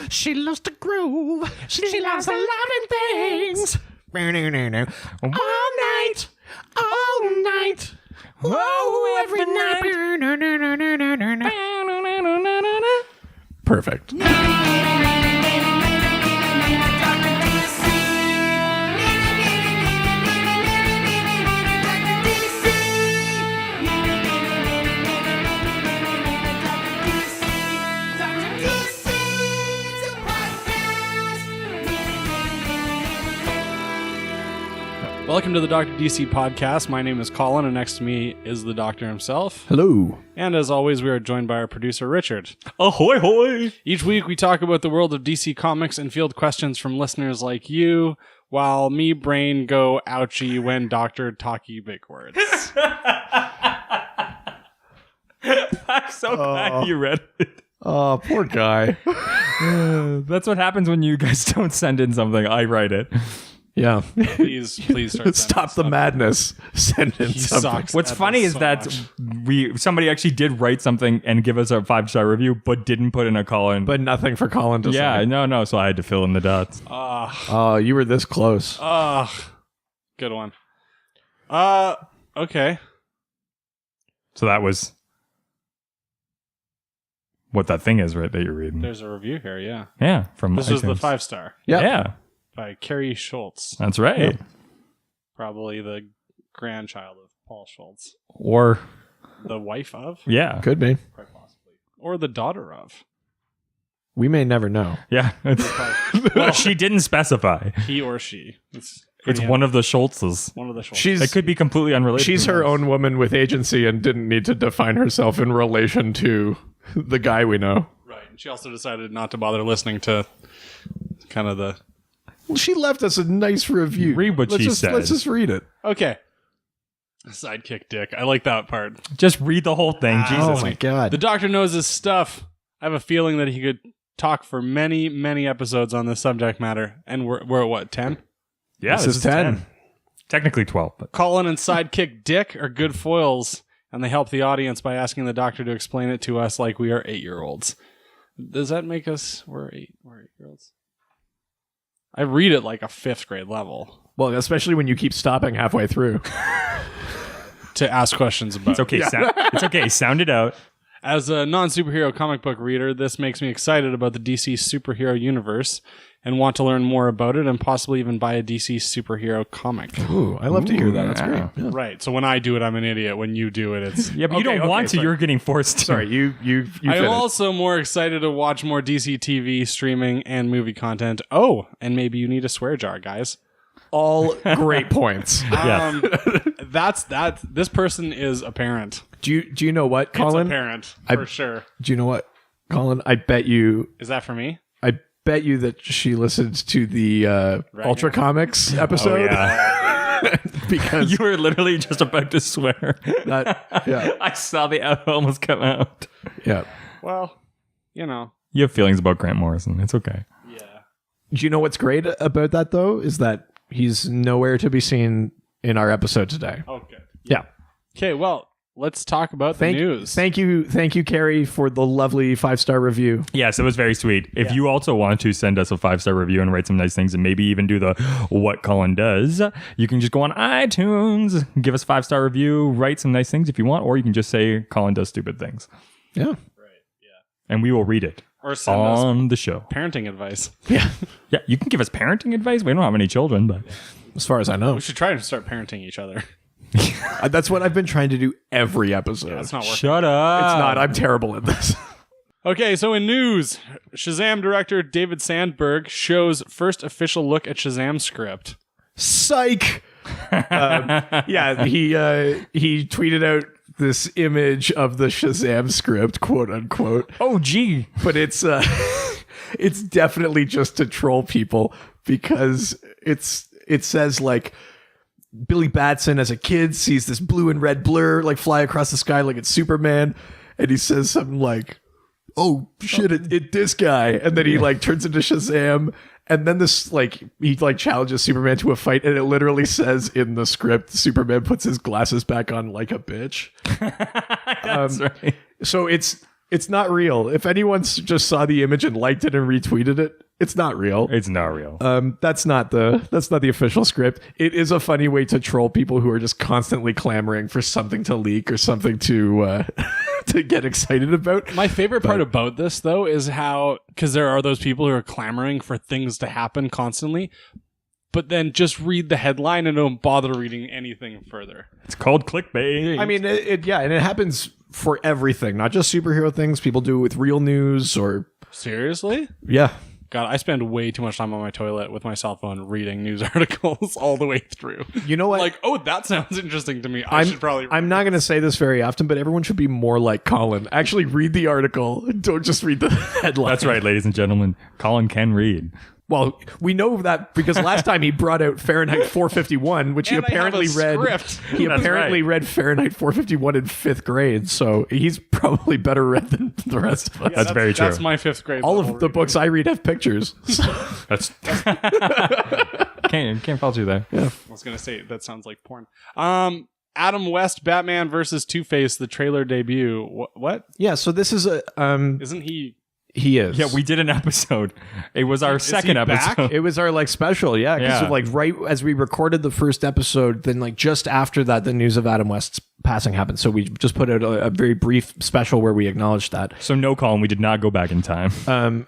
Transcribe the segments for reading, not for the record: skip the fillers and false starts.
She loves to groove. She loves loving things. All night. All night. Oh, every night. Perfect. Welcome to the Dr. DC podcast. My name is Colin, and next to me is the doctor himself. Hello. And as always, we are joined by our producer, Richard. Ahoy hoy! Each week, we talk about the world of DC Comics and field questions from listeners like you, while me brain go ouchie when Dr. talky big words. I'm so glad you read it. Oh, poor guy. That's what happens when you guys don't send in something. I write it. Yeah. Please start Stop the madness. Send in He something. sucks. What's That funny is is so that much. somebody actually did write something and give us a 5-star review, but didn't put in a Colin. But nothing for Colin to yeah, say. no. So I had to fill in the dots. Oh, you were this close. Good one. Okay. So that was what that thing is, right? That you're reading. There's a review here, yeah. Yeah, from This is the iTunes. 5-star Yep. Yeah, by Carrie Schultz, that's right. Yep. probably the grandchild of Paul Schultz. Or The wife of? yeah, Could be. Quite possibly. Or the daughter of? We may never know. yeah. Well, she didn't specify. He or she. It's One of the Schultzes. one of the Schultz. She's It could be completely unrelated. she's her own woman with agency and didn't need to define herself in relation to the guy we know. Right. And she also decided not to bother listening to kind of the... Well, she left us a nice review. Read what she says. Let's just read it. Okay. Sidekick dick. I like that part. Just read the whole thing. Jesus. Oh my god. The doctor knows his stuff. I have a feeling that he could talk for many, many episodes on this subject matter. And we're at what, 10? Yeah, This is 10. Technically 12. But Colin and Sidekick Dick are good foils, and they help the audience by asking the doctor to explain it to us like we are 8-year-olds. Does that make us... We're 8-year-olds? I read it like a 5th grade level Well, especially when you keep stopping halfway through. to ask questions about. it's okay. It's okay. Sound it out. As a non-superhero comic book reader, this makes me excited about the DC superhero universe and want to learn more about it and possibly even buy a DC superhero comic. Ooh, I love to hear that. That's yeah. great. Yeah. Right. So when I do it, I'm an idiot. When you do it, it's... Yeah, but you don't want to. sorry. You're getting forced to. Sorry, you I'm finished. also more excited to watch more DC TV, streaming, and movie content. Oh, and maybe you need a swear jar, guys. All great points. Yeah. That's that. This person is a parent. Do you know what, Colin? It's a parent, for sure. Do you know what, Colin? I bet you Is that for me? that she listened to the Ultra Comics episode. Oh, yeah. Because You were literally just about to swear. yeah. I saw the F almost come out. Yeah. Well, you know. You have feelings about Grant Morrison. It's okay. Yeah. Do you know what's great about that though? Is that he's nowhere to be seen in our episode today. Okay. Yeah. Okay, well, let's talk about the news. Thank you, Carrie, for the lovely 5-star review. Yes, it was very sweet. If you also want to send us a 5-star review and write some nice things and maybe even do the what Colin does, you can just go on iTunes, give us a 5-star review, write some nice things if you want, or you can just say Colin does stupid things. Yeah. Right, yeah. And we will read it Or send us on the show. parenting advice. Yeah. Yeah, you can give us parenting advice. We don't have any children, but As far as I know. We should try to start parenting each other. That's what I've been trying to do every episode. That's not working. shut up. It's not. I'm terrible at this. Okay, so in news, Shazam director David Sandberg shows first official look at Shazam script. Psych. Yeah, he tweeted out this image of the Shazam script, quote unquote. Oh, gee. But it's definitely just to troll people because it says like Billy Batson as a kid sees this blue and red blur like fly across the sky like it's Superman, and he says something like, "Oh shit, it this guy," and then he like turns into Shazam, and then this like he like challenges Superman to a fight, and it literally says in the script, Superman puts his glasses back on like a bitch. That's right. So it's It's not real. If anyone just saw the image and liked it and retweeted it, it's not real. It's not real. That's not the official script. It is a funny way to troll people who are just constantly clamoring for something to leak or something to to get excited about. My favorite part about this, though, is how, because there are those people who are clamoring for things to happen constantly, but then just read the headline and don't bother reading anything further. It's called clickbait. I mean, and it happens for everything, not just superhero things. People do it with real news or... Seriously? Yeah. God, I spend way too much time on my toilet with my cell phone reading news articles all the way through. You know what? Like, oh, that sounds interesting to me. I should probably... I'm not going to say this very often, but everyone should be more like Colin. Actually read the article. Don't just read the headline. That's right, ladies and gentlemen. Colin can read. Well, we know that because last time he brought out Fahrenheit 451, which he And I have apparently a read. script. He apparently read Fahrenheit 451 in 5th grade, so he's probably better read than the rest of us. That's very true. That's my 5th grade. All level of the reading. books I read have pictures. That's can't fault you there. I was gonna say that sounds like porn. Adam West, Batman versus Two-Face, the trailer debut. What? Yeah, so this is a Isn't he? he is. Yeah, we did an episode. It was our second he back? episode. It was our like special, yeah. Because Yeah. like right as we recorded the first episode, then like just after that, the news of Adam West's passing happened. So we just put out a very brief special where we acknowledged that. So no, Colin, we did not go back in time.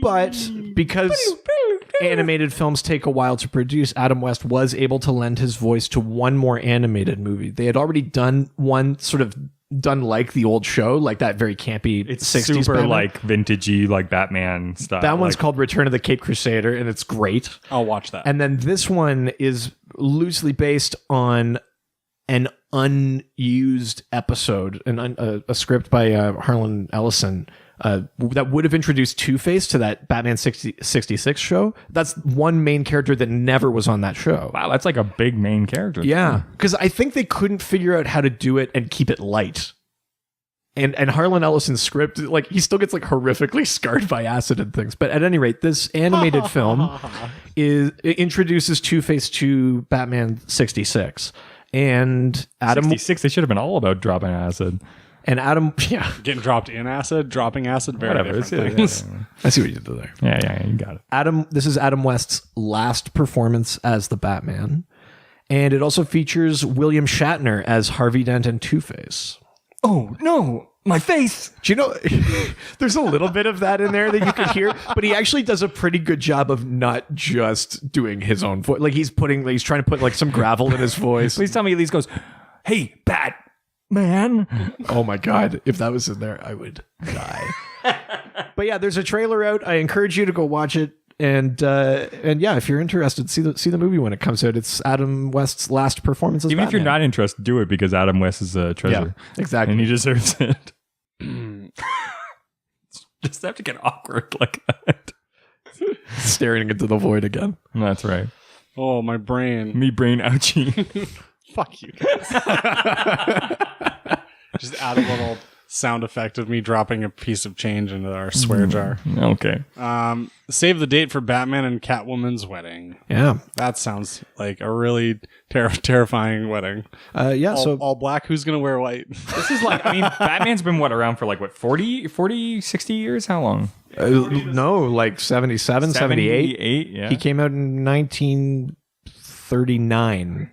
But because animated films take a while to produce, Adam West was able to lend his voice to one more animated movie. They had already done one sort of done like the old show, like that very campy It's 60s super Batman. like vintagey, like Batman style. That one's like, called Return of the Caped Crusader, and it's great. I'll watch that. And then this one is loosely based on an unused episode, a script by Harlan Ellison that would have introduced Two-Face to that Batman 66 show. That's one main character that never was on that show. wow, that's like a big main character. Yeah, because I think they couldn't figure out how to do it and keep it light. And Harlan Ellison's script, like he still gets like horrifically scarred by acid and things. But at any rate, this animated film it introduces Two-Face to Batman 66. And Adam 66, they should have been all about dropping acid. and Adam, yeah, Getting dropped in acid, dropping acid, very Whatever. different It's- things. I see what you did there. Yeah, you got it. This is Adam West's last performance as the Batman. And it also features William Shatner as Harvey Dent and Two-Face. Oh, no, my face. Do you know, there's a little bit of that in there that you can hear, but he actually does a pretty good job of not just doing his own voice. Like he's trying to put like some gravel in his voice. Please tell me at least goes, hey, Batman. Oh my God. If that was in there, I would die. But yeah, there's a trailer out. I encourage you to go watch it. And yeah, if you're interested, see the movie when it comes out. It's Adam West's last performance as Even if you're Batman. not interested, do it because Adam West is a treasure. Yeah, exactly. And he deserves it. Just have to get awkward like that. Staring into the void again. That's right. Oh, my brain. Me brain ouchie. Fuck you guys. Just add a little sound effect of me dropping a piece of change into our swear jar. Okay. Save the date for Batman and Catwoman's wedding. Yeah. That sounds like a really terrifying wedding. Yeah. All, So all black. Who's going to wear white? This is like, I mean, Batman's been around for like, 40, 60 years? How long? no, like 77, 78. 78, yeah. He came out in 1939.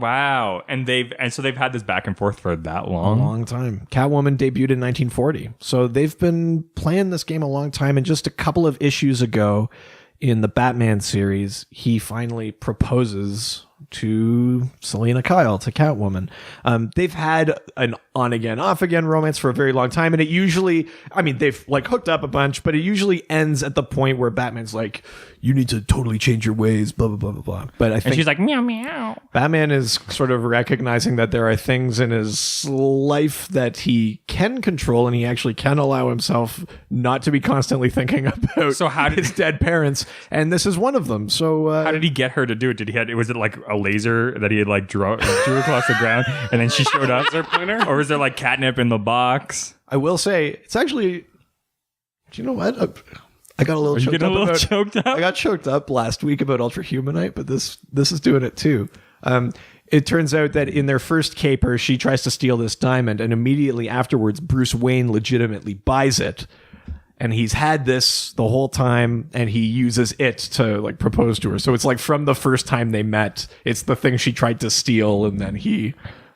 Wow. And so they've had this back and forth for that A long. long time. Catwoman debuted in 1940. So they've been playing this game a long time. And just a couple of issues ago in the Batman series, he finally proposes to Selena Kyle, to Catwoman. They've had an on-again, off-again romance for a very long time. And it usually, I mean, they've like hooked up a bunch, but it usually ends at the point where Batman's like, you need to totally change your ways, blah, blah, blah, blah, blah. But I think And she's like, meow, meow. Batman is sort of recognizing that there are things in his life that he can control, and he actually can allow himself not to be constantly thinking about So how did- his dead parents, and this is one of them. So How did he get her to do it? Was it like a laser that he had like drew across the ground and then she showed up? Or was there like catnip in the box? I will say, it's actually, do you know what? I got a little Are you choked getting up a little about- choked up? I got choked up last week about Ultra Humanite, but this is doing it too. it turns out that in their first caper, she tries to steal this diamond, and immediately afterwards, Bruce Wayne legitimately buys it. And he's had this the whole time, and he uses it to like propose to her. So it's like from the first time they met, it's the thing she tried to steal, and then he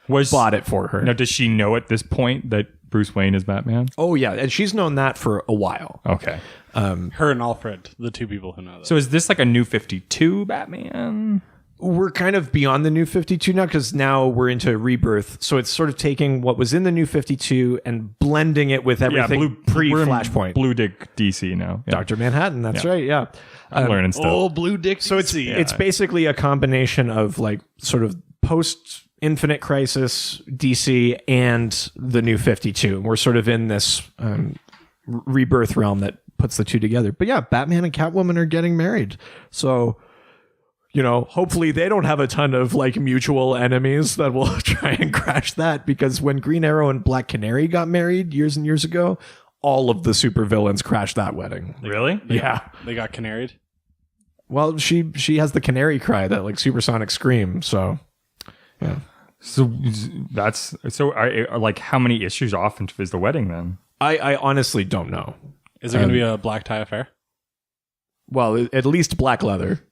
bought it for her. Now, does she know at this point that Bruce Wayne is Batman? Oh yeah, and she's known that for a while. Okay. Her and Alfred, the two people who know that. So is this like a new 52 Batman? We're kind of beyond the New 52 now, because now we're into Rebirth. So it's sort of taking what was in the New 52 and blending it with everything pre-Flashpoint. Blue Dick DC now. Yeah. Dr. Manhattan, that's right, yeah. I'm learning stuff. Oh, Blue Dick. So it's basically a combination of like sort of post-Infinite Crisis DC and the New 52. And we're sort of in this Rebirth realm that puts the two together. But yeah, Batman and Catwoman are getting married. So... hopefully they don't have a ton of like mutual enemies that will try and crash that, because when Green Arrow and Black Canary got married years and years ago, all of the supervillains crashed that wedding. Really? Yeah. They got canaried? Well, she has the canary cry, that like supersonic scream. So, yeah. So like how many issues off is the wedding then? I honestly don't know. Is there going to be a black tie affair? Well, at least black leather.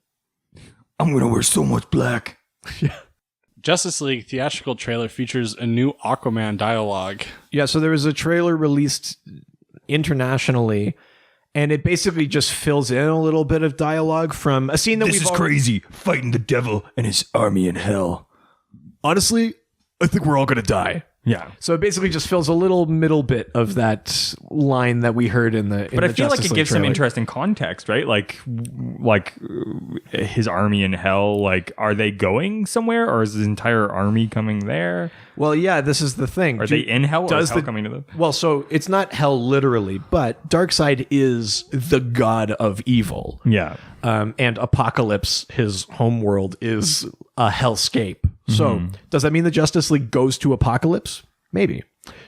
I'm going to wear so much black. Yeah. Justice League theatrical trailer features a new Aquaman dialogue. Yeah, so there was a trailer released internationally, and it basically just fills in a little bit of dialogue from a scene that This is crazy, fighting the devil and his army in hell. Honestly, I think we're all going to die. Yeah. So it basically just fills a little middle bit of that line that we heard in the But I feel Justice like it League gives some trailer. interesting context, right? Like his army in hell, like are they going somewhere, or is his entire army coming there? Well, yeah, this is the thing. Are they in hell, or is hell the- coming to them? Well, so it's not hell literally, but Darkseid is the god of evil. Yeah. And Apocalypse, his homeworld, is a hellscape. So does that mean the Justice League goes to Apocalypse? Maybe.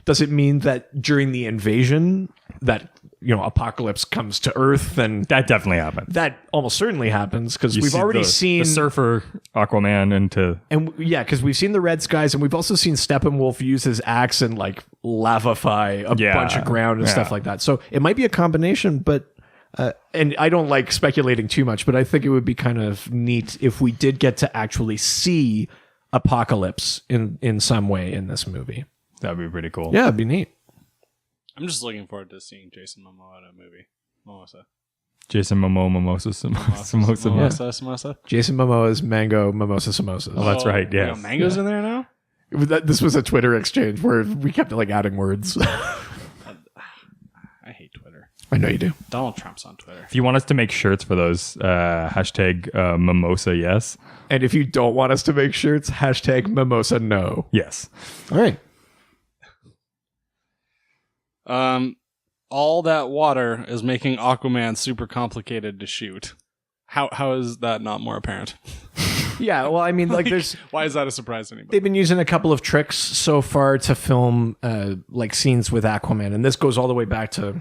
Does it mean that during the invasion that, Apocalypse comes to Earth? And That definitely happened. that almost certainly happens, because we've see already the seen... the surfer Aquaman into... And yeah, because we've seen the Red Skies, and we've also seen Steppenwolf use his axe and like lavify a bunch of ground and stuff like that. So it might be a combination, but and I don't like speculating too much, but I think it would be kind of neat if we did get to actually see Apocalypse in some way in this movie. That'd be pretty cool. Yeah, it'd be neat. I'm just looking forward to seeing Jason Momoa in a movie. Jason Momoa, Mimosa, Samosa. Samosa. Jason Momoa's Mango Mimosa Samosas. Oh, that's right. we Yeah. got mangoes in there now? This was a Twitter exchange where we kept like adding words. I hate Twitter. I know you do. Donald Trump's on Twitter. If you want us to make shirts for those, hashtag mimosa yes. And if you don't want us to make shirts, hashtag Mimosa no. Yes. All right. All that water is making Aquaman super complicated to shoot. How is that not more apparent? Yeah, well, I mean, like there's... Why is that a surprise to anybody? They've been using a couple of tricks so far to film like scenes with Aquaman, and this goes all the way back to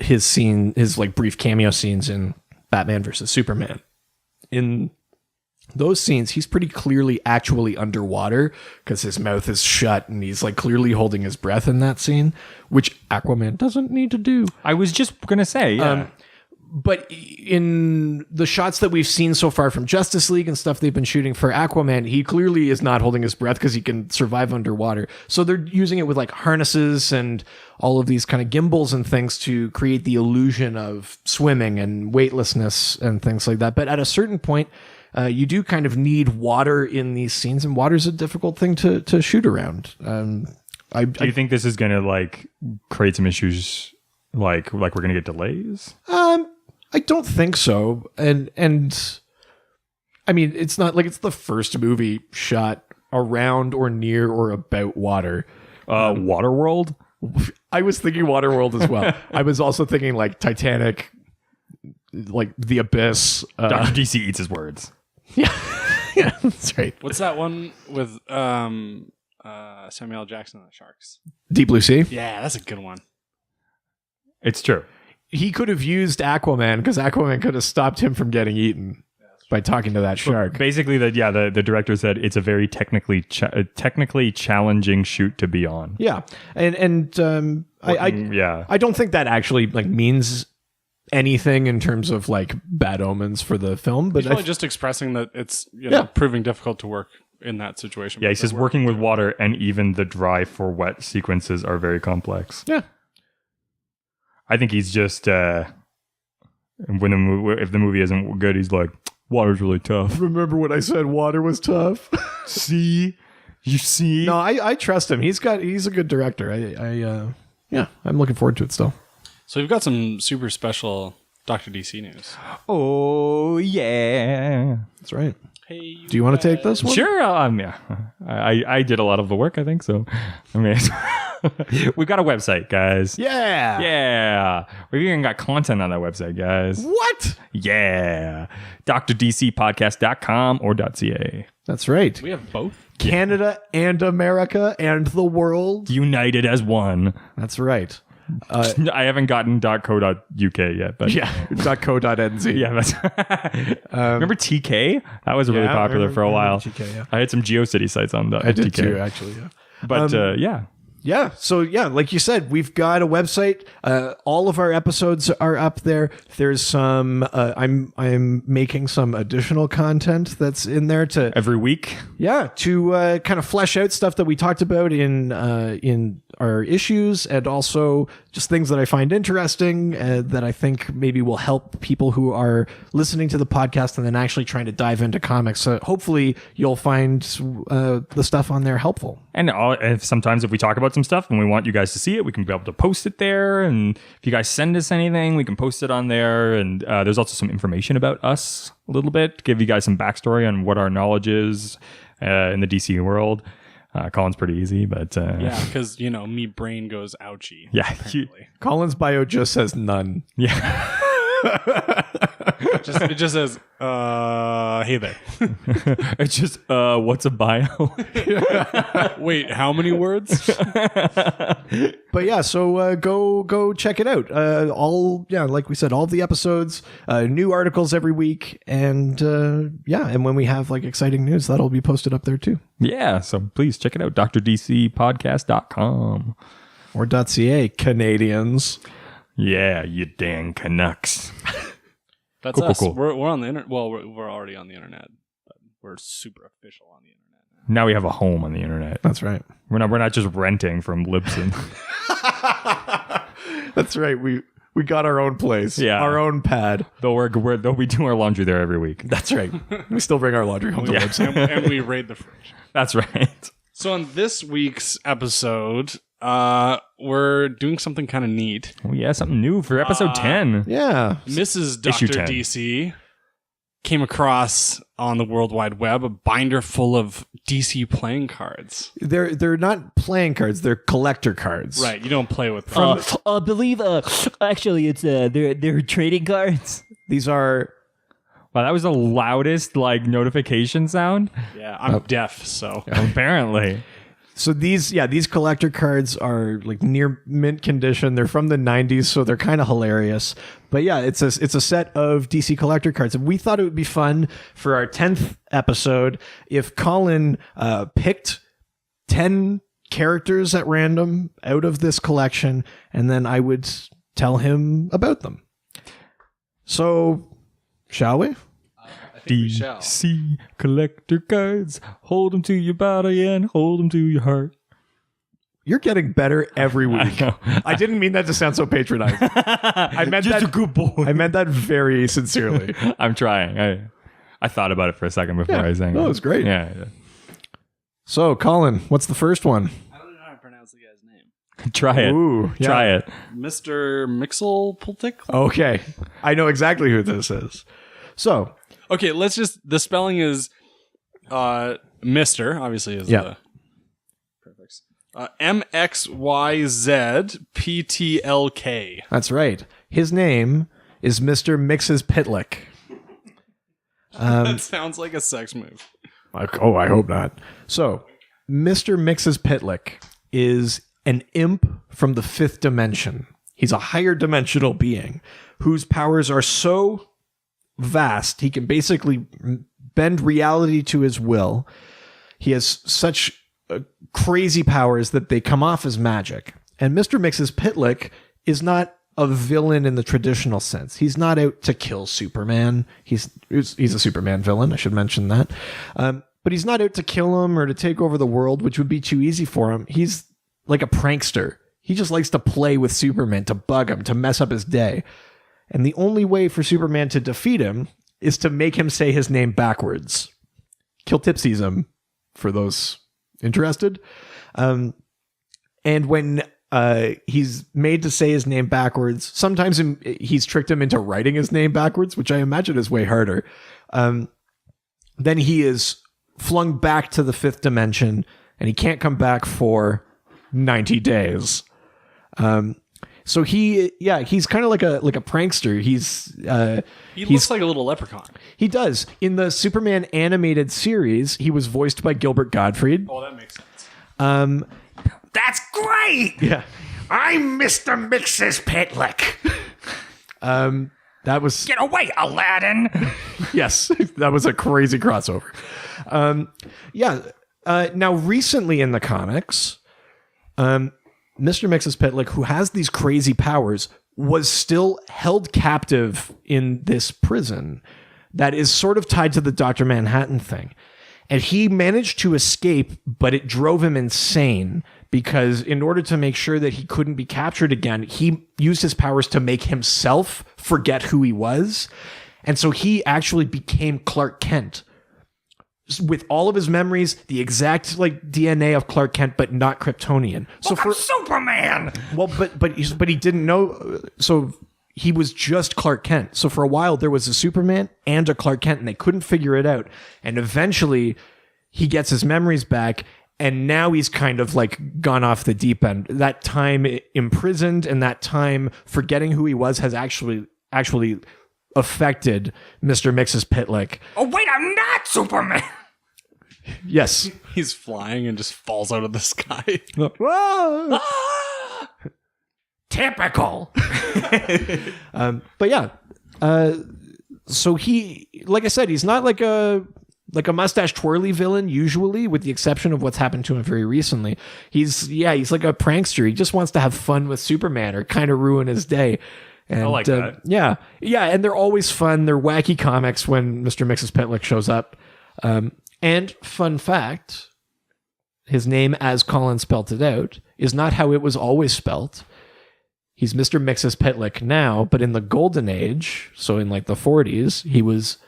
his like brief cameo scenes in Batman versus Superman. In those scenes, he's pretty clearly actually underwater because his mouth is shut and he's like clearly holding his breath in that scene, which Aquaman doesn't need to do. I was just gonna say, yeah. But in the shots that we've seen so far from Justice League and stuff they've been shooting for Aquaman, he clearly is not holding his breath because he can survive underwater. So they're using it with like harnesses and all of these kind of gimbals and things to create the illusion of swimming and weightlessness and things like that. But at a certain point, you do kind of need water in these scenes, and water's a difficult thing to shoot around. Do you think this is gonna like create some issues? Like we're gonna get delays? I don't think so. And I mean, it's not like it's the first movie shot around or near or about water. Waterworld? I was thinking Waterworld as well. I was also thinking like Titanic, like The Abyss. Dr. DC eats his words. Yeah. Yeah, that's right. What's that one with Samuel L. Jackson and the Sharks? Deep Blue Sea. Yeah, that's a good one. It's true. He could have used Aquaman because Aquaman could have stopped him from getting eaten. by talking to that shark. Basically, the director said it's a very technically challenging shoot to be on. Yeah, and I don't think that actually like means anything in terms of like bad omens for the film, but He's probably just expressing that it's proving difficult to work in that situation. Yeah, he says working with water and even the dry for wet sequences are very complex. Yeah, I think he's just if the movie isn't good, he's like, water's really tough. remember when I said water was tough? See, you see. No, I trust him. He's a good director. I'm looking forward to it still. So we've got some super special Dr. DC news. Oh yeah, That's right. Hey, Do you want to take this one? sure. Yeah, I did a lot of the work. I think so. I mean, we got a website, guys. Yeah. Yeah, we even got content on that website, guys. What? Yeah, drdcpodcast.com or .ca. That's right. we have both. Canada and America and the world. United as one. That's right. I haven't gotten .co.uk yet, but Yeah. .co.nz. yeah. That's remember TK? That was really popular for a while. TK, yeah. I had some GeoCity sites on I did TK. too, actually. Yeah. But yeah. Yeah. So yeah, like you said, we've got a website. All of our episodes are up there. There's some. I'm making some additional content that's in there to Every week. to kind of flesh out stuff that we talked about in our issues, and also just things that I find interesting that I think maybe will help people who are listening to the podcast and then actually trying to dive into comics. So hopefully you'll find the stuff on there helpful. And sometimes if we talk about some stuff and we want you guys to see it, we can be able to post it there. And if you guys send us anything, we can post it on there. And there's also some information about us a little bit, give you guys some backstory on what our knowledge is in the DC world. Colin's pretty easy, but Yeah, because me brain goes ouchie. yeah, Colin's bio just says none. yeah. It just says, hey there. It's just what's a bio? Wait, how many words? But yeah, so go check it out. Like we said, all of the episodes, new articles every week, and and when we have like exciting news, that'll be posted up there too. Yeah, so please check it out, drdcpodcast.com Or .ca, Canadians. Yeah, you dang Canucks. That's Cool, us. cool, cool. We're on the internet. Well, we're already on the internet, but we're super official on the internet now. Now we have a home on the internet. That's right. We're not just renting from Libsyn. That's right. We got our own place. Yeah. Our own pad. though we do our laundry there every week. That's right. We still bring our laundry home to Yeah. website. And we raid the fridge. That's right. So on this week's episode, we're doing something kind of neat. Oh yeah, something new for episode 10. Yeah. Mrs. Issue Dr. 10. DC came across on the World Wide Web a binder full of DC playing cards. They're not playing cards, they're collector cards. Right, you don't play with them. I believe actually it's they're trading cards. These are Wow, that was the loudest notification sound. Yeah, I'm deaf, so. Apparently. so these collector cards are like near mint condition. They're from the 90s, so they're kind of hilarious. But yeah, it's a set of DC collector cards. And we thought it would be fun for our 10th episode if Colin picked 10 characters at random out of this collection, and then I would tell him about them. So, shall we? we shall. DC collector cards. Hold them to your body and hold them to your heart. You're getting better every week. know. I didn't mean that to sound so patronizing. I meant Just that a good boy. I meant that very sincerely. I'm trying. I thought about it for a second before I sang. No, it was great. Yeah. So, Colin, what's the first one? I don't know how to pronounce the guy's name. Try it. Ooh, yeah. Try it. Mr. Mxyzptlk? Okay. I know exactly who this is. So, Okay, let's just, the spelling is Mr. Obviously is Yeah. the prefix. Mxyzptlk. that's right. His name is Mr. Mxyzptlk. That sounds like a sex move. Oh, I hope not. So, Mr. Mxyzptlk is an imp from the 5th dimension. He's a higher dimensional being whose powers are so vast. He can basically bend reality to his will. He has such crazy powers that they come off as magic. And Mr. Mxyzptlk is not a villain in the traditional sense. He's not out to kill Superman. He's a Superman villain. I should mention that. But he's not out to kill him or to take over the world, which would be too easy for him. He's like a prankster. He just likes to play with Superman, to bug him, to mess up his day. And the only way for Superman to defeat him is to make him say his name backwards. Kill Tipsy's him, for those interested. And when he's made to say his name backwards, sometimes he's tricked him into writing his name backwards, which I imagine is way harder. Then he is flung back to the fifth dimension, and he can't come back for 90 days. So he's kind of like a prankster. He looks like a little leprechaun. He does. In the Superman animated series, he was voiced by Gilbert Gottfried. Oh, that makes sense. That's great! Yeah. I'm Mr. Mxyzptlk. That was Get away, Aladdin! yes, that was a crazy crossover. Now recently in the comics, Mr. Mxyzptlk, who has these crazy powers, was still held captive in this prison that is sort of tied to the Dr. Manhattan thing. And he managed to escape, but it drove him insane because in order to make sure that he couldn't be captured again, he used his powers to make himself forget who he was. And so he actually became Clark Kent with all of his memories, the exact like DNA of Clark Kent, but not Kryptonian. So I'm Superman! well, but he didn't know. So he was just Clark Kent. So for a while there was a Superman and a Clark Kent, and they couldn't figure it out. And eventually he gets his memories back, and now he's kind of like gone off the deep end. That time imprisoned and that time forgetting who he was has actually affected Mr. Mxyzptlk. Oh, wait, I'm not Superman! Yes. He's flying and just falls out of the sky. Whoa! Typical! But yeah, so he, like I said, he's not like a mustache twirly villain usually, with the exception of what's happened to him very recently. He's like a prankster. He just wants to have fun with Superman or kind of ruin his day. And, I like that. Yeah, and they're always fun. They're wacky comics when Mr. Mxyzptlk shows up. And fun fact, his name, as Colin spelt it out, is not how it was always spelt. He's Mr. Mxyzptlk now, but in the Golden Age, so in like the 40s, he was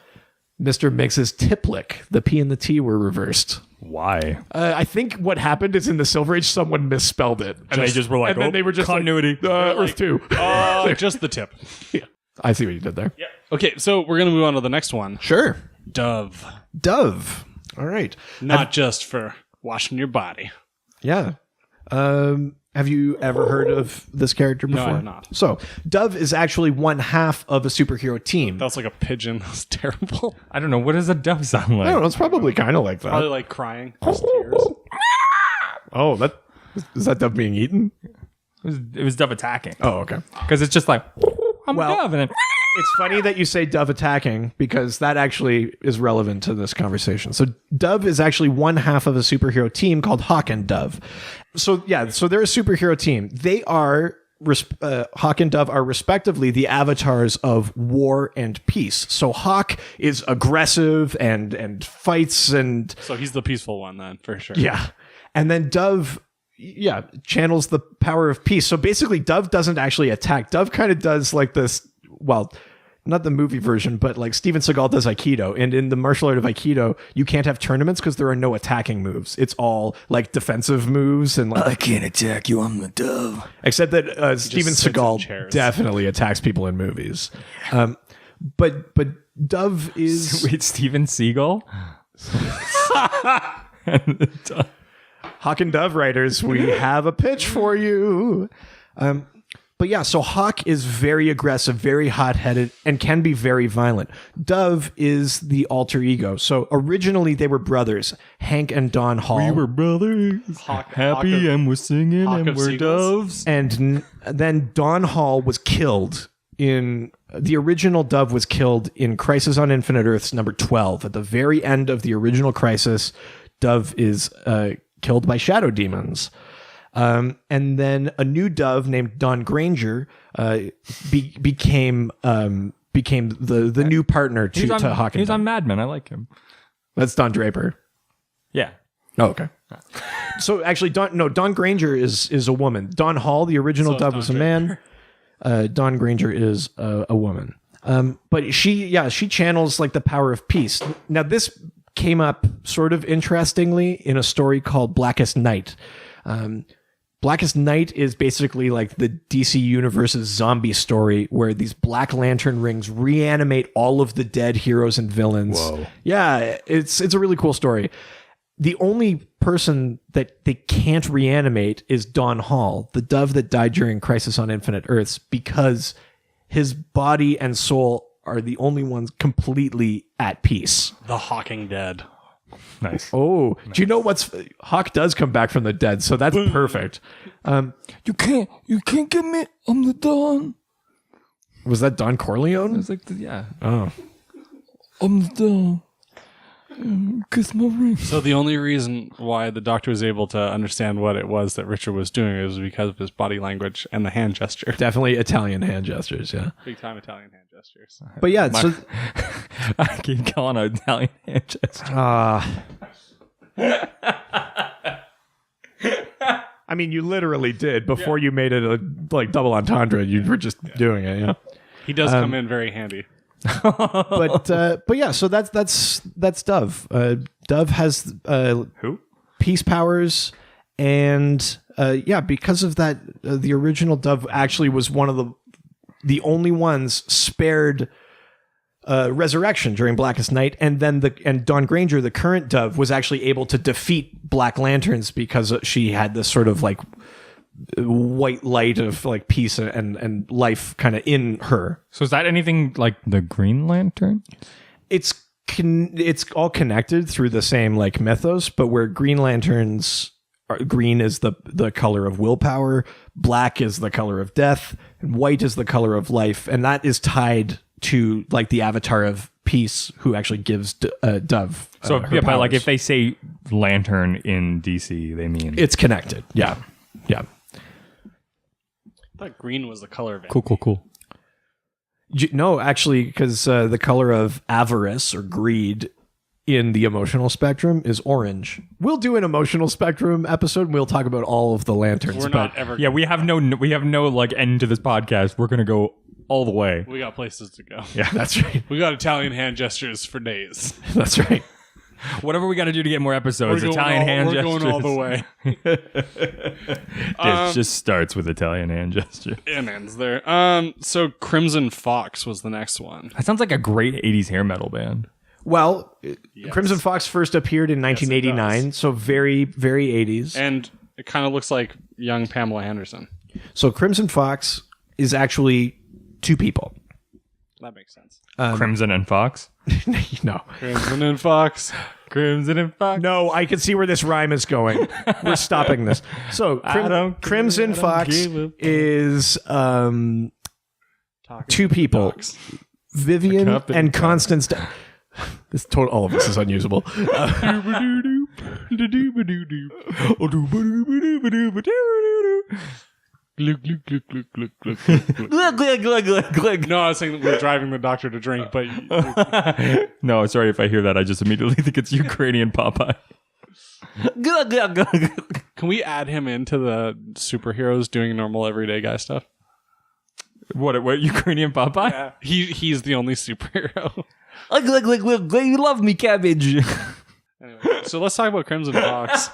Mr. Mxyzptlk. The P and the T were reversed. Why? I think what happened is in the Silver Age, someone misspelled it. And they just were like, and then they were just continuity. Like, Earth 2. Just the tip. Yeah. I see what you did there. Yeah. Okay, so we're going to move on to the next one. Sure. Dove. Dove. All right. Not just for washing your body. Yeah. Have you ever heard of this character before? No, I have not. So, Dove is actually one half of a superhero team. That was like a pigeon. That was terrible. I don't know. What does a dove sound like? I don't know. It's probably kind of like that. Probably like crying. Just tears. Oh, is that Dove being eaten? It was dove attacking. Oh, okay. Because it's just like, I'm Well- a dove. And then, It's funny that you say Dove attacking because that actually is relevant to this conversation. So Dove is actually one half of a superhero team called Hawk and Dove. So they're a superhero team. They are Hawk and Dove are respectively the avatars of war and peace. So Hawk is aggressive and fights and So he's the peaceful one then, for sure. yeah. And then Dove channels the power of peace. So basically Dove doesn't actually attack. Dove kind of does like this, well, not the movie version, but like Steven Seagal does Aikido. And in the martial art of Aikido, you can't have tournaments because there are no attacking moves. It's all like defensive moves and like, I can't attack you, I'm the dove. except that Steven sits in Seagal chairs. definitely attacks people in movies. But Dove is wait, Steven Seagal? Hawk and Dove writers, we have a pitch for you. But yeah, so Hawk is very aggressive, very hot-headed, and can be very violent. Dove is the alter ego. So originally they were brothers, Hank and Don Hall. We were brothers, happy, and we're singing, Hawk and of we're Seagulls. doves. And then Don Hall was killed in the original Dove was killed in Crisis on Infinite Earths number 12. At the very end of the original Crisis, Dove is killed by shadow demons. And then a new Dove named Dawn Granger became the new partner to Hawk and He's Dove. on Mad Men. I like him. That's Don Draper. Yeah. Oh, okay. So actually, Dawn Granger is a woman. Don Hall, the original So is Dove, Don was a man. Dawn Granger is a woman. But she channels like the power of peace. Now, this came up sort of interestingly in a story called Blackest Night. Blackest Night is basically like the DC Universe's zombie story where these Black Lantern rings reanimate all of the dead heroes and villains. Whoa. Yeah, it's a really cool story. The only person that they can't reanimate is Don Hall, the Dove that died during Crisis on Infinite Earths, because his body and soul are the only ones completely at peace. The Hawking Dead. Nice. Oh, do you know Hawk does come back from the dead, so that's perfect. You can't get me. I'm the Don. Was that Don Corleone? It's like, yeah. Oh, I'm the Don. Kiss my ring. So the only reason why the Doctor was able to understand what it was that Richard was doing was because of his body language and the hand gesture. definitely Italian hand gestures, yeah. Big time Italian hand gestures. But yeah, so I keep calling an Italian hand gesture. I mean, you literally did before you made it a like double entendre. You were just doing it, yeah. He does come in very handy. But yeah, so that's Dove. Dove has Who? peace powers, and because of that, the original Dove actually was one of the only ones spared resurrection during Blackest Night, and then Dawn Granger, the current Dove, was actually able to defeat Black Lanterns because she had this sort of like white light of like peace and life kind of in her. So is that anything like the Green Lantern? It's all connected through the same like mythos, but where Green Lanterns green is the color of willpower, black is the color of death, and white is the color of life, and that is tied to like the avatar of peace who actually gives Dove. So her yeah, but like powers. if they say lantern in DC, they mean It's connected. Yeah. I thought green was the color of it. cool. No, actually, because the color of avarice or greed in the emotional spectrum is orange. We'll do an emotional spectrum episode and we'll talk about all of the lanterns. We're not ever. Yeah, we have no like end to this podcast. We're gonna go all the way. We got places to go. Yeah, That's right. We got Italian hand gestures for days. That's right. whatever we got to do to get more episodes. We're Italian hand We're gestures. going all the way. It just starts with Italian hand gesture. And ends there. So Crimson Fox was the next one. That sounds like a great '80s hair metal band. Well, Crimson Fox first appeared in 1989, so very, very 80s. And it kind of looks like young Pamela Anderson. So Crimson Fox is actually two people. That makes sense. Crimson and Fox. No. Crimson and Fox. Crimson and Fox. No, I can see where this rhyme is going. We're stopping this. So Crimson Fox is two people, Vivian and Constance. All of this is unusable. No, I was saying that we're driving the doctor to drink, but No, sorry if I hear that. I just immediately think it's Ukrainian Popeye. can we add him into the superheroes doing normal everyday guy stuff? What Ukrainian Popeye? Yeah. He's the only superhero. You love me, cabbage. Anyway, so let's talk about Crimson Fox.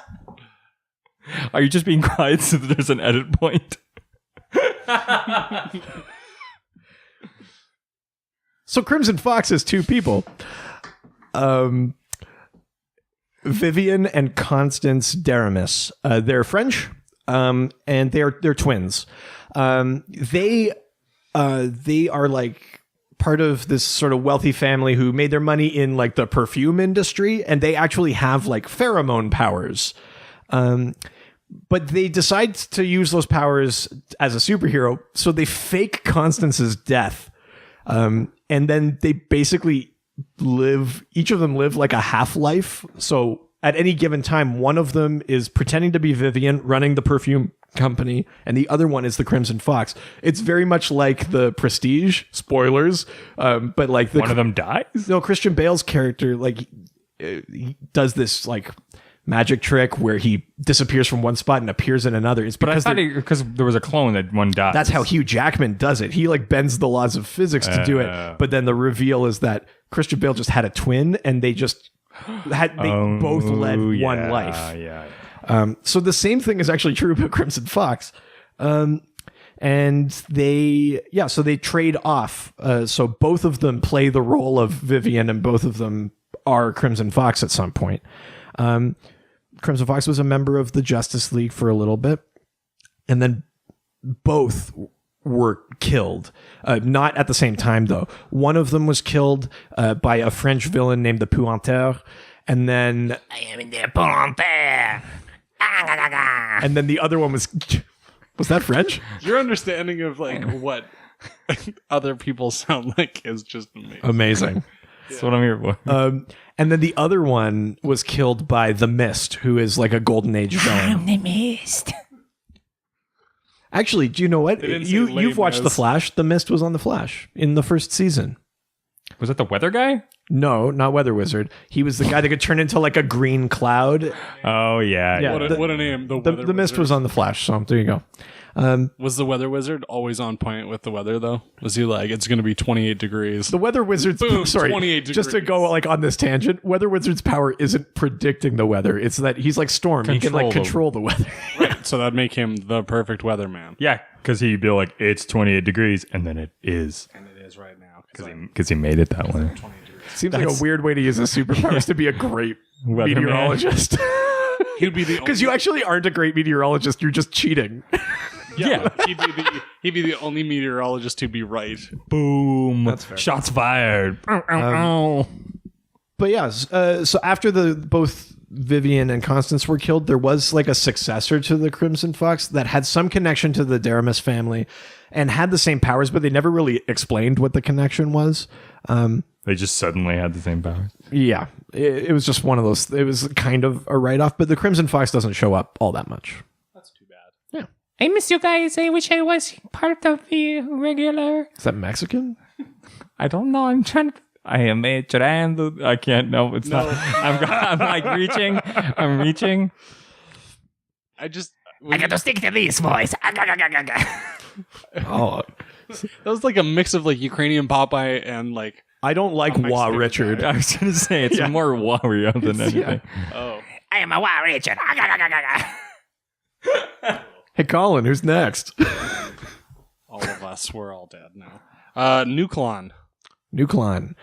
Are you just being quiet so that there's an edit point? So Crimson Fox is two people. Vivian and Constance Daramis. They're French, and they're twins. They are like part of this sort of wealthy family who made their money in like the perfume industry, and they actually have like pheromone powers. But they decide to use those powers as a superhero, so they fake Constance's death. And then they basically each of them live like a half-life. So at any given time, one of them is pretending to be Vivian, running the perfume company, and the other one is the Crimson Fox. It's very much like the Prestige, spoilers, but like One of them dies? no, Christian Bale's character, like, he does this like magic trick where he disappears from one spot and appears in another. It's But I because thought because there was a clone that one died. that's how Hugh Jackman does it. He like bends the laws of physics to do it. But then the reveal is that Christian Bale just had a twin, and they both led one life. Yeah. So the same thing is actually true about Crimson Fox. And they trade off. So both of them play the role of Vivian, and both of them are Crimson Fox at some point. Crimson Fox was a member of the Justice League for a little bit, and then both were killed. Not at the same time, though. One of them was killed by a French villain named the Puanteur, and then I am in the Puanteur. and then the other one was that French? Your understanding of like what other people sound like is just amazing. Amazing. That's what I'm here for. And then the other one was killed by the Mist, who is like a Golden Age villain. The Mist. Actually, do you know what? They didn't say You've watched lame The as- Flash. The Mist was on The Flash in the first season. Was that the weather guy? No, not Weather Wizard. He was the guy that could turn into like a green cloud. Oh, yeah. Yeah. What a name. The The Weather Mist Wizard. was on The Flash, so there you go. Was the Weather Wizard always on point with the weather, though? Was he like, it's going to be 28 degrees? The Weather Wizard's Boom, sorry, 28 just to go like on this tangent. Weather Wizard's power isn't predicting the weather; it's that he's like Storm. He can like control the weather. Right. So that'd make him the perfect weatherman. Yeah, because he'd be like, it's 28 degrees, and then it is. And it is right now. Because he made it that way. Seems like a weird way to use his superpowers to be a great Weatherman. meteorologist. He'd be the Because you actually aren't a great meteorologist; you're just cheating. Yeah. he'd be the only meteorologist to be right. Boom. That's fair. Shots fired. But yeah, so after both Vivian and Constance were killed, there was like a successor to the Crimson Fox that had some connection to the Daramus family and had the same powers, but they never really explained what the connection was. They just suddenly had the same powers. Yeah, it was just one of those. It was kind of a write-off, but the Crimson Fox doesn't show up all that much. That's too bad. Yeah, I miss you guys. I wish I was part of the regular. is that Mexican? I don't know. I'm trying to. I am a trans. I can't. No, it's not. I'm like reaching. I'm reaching. I just... I got to stick to this voice. Oh, That was like a mix of like Ukrainian Popeye and like... I don't like Mexican Wah guy. Richard. I was going to say it's more Wario than anything. Oh. I am a Wow Richard. Hey, Colin, who's next? All of us. We're all dead now. Nuklon. Nuklon.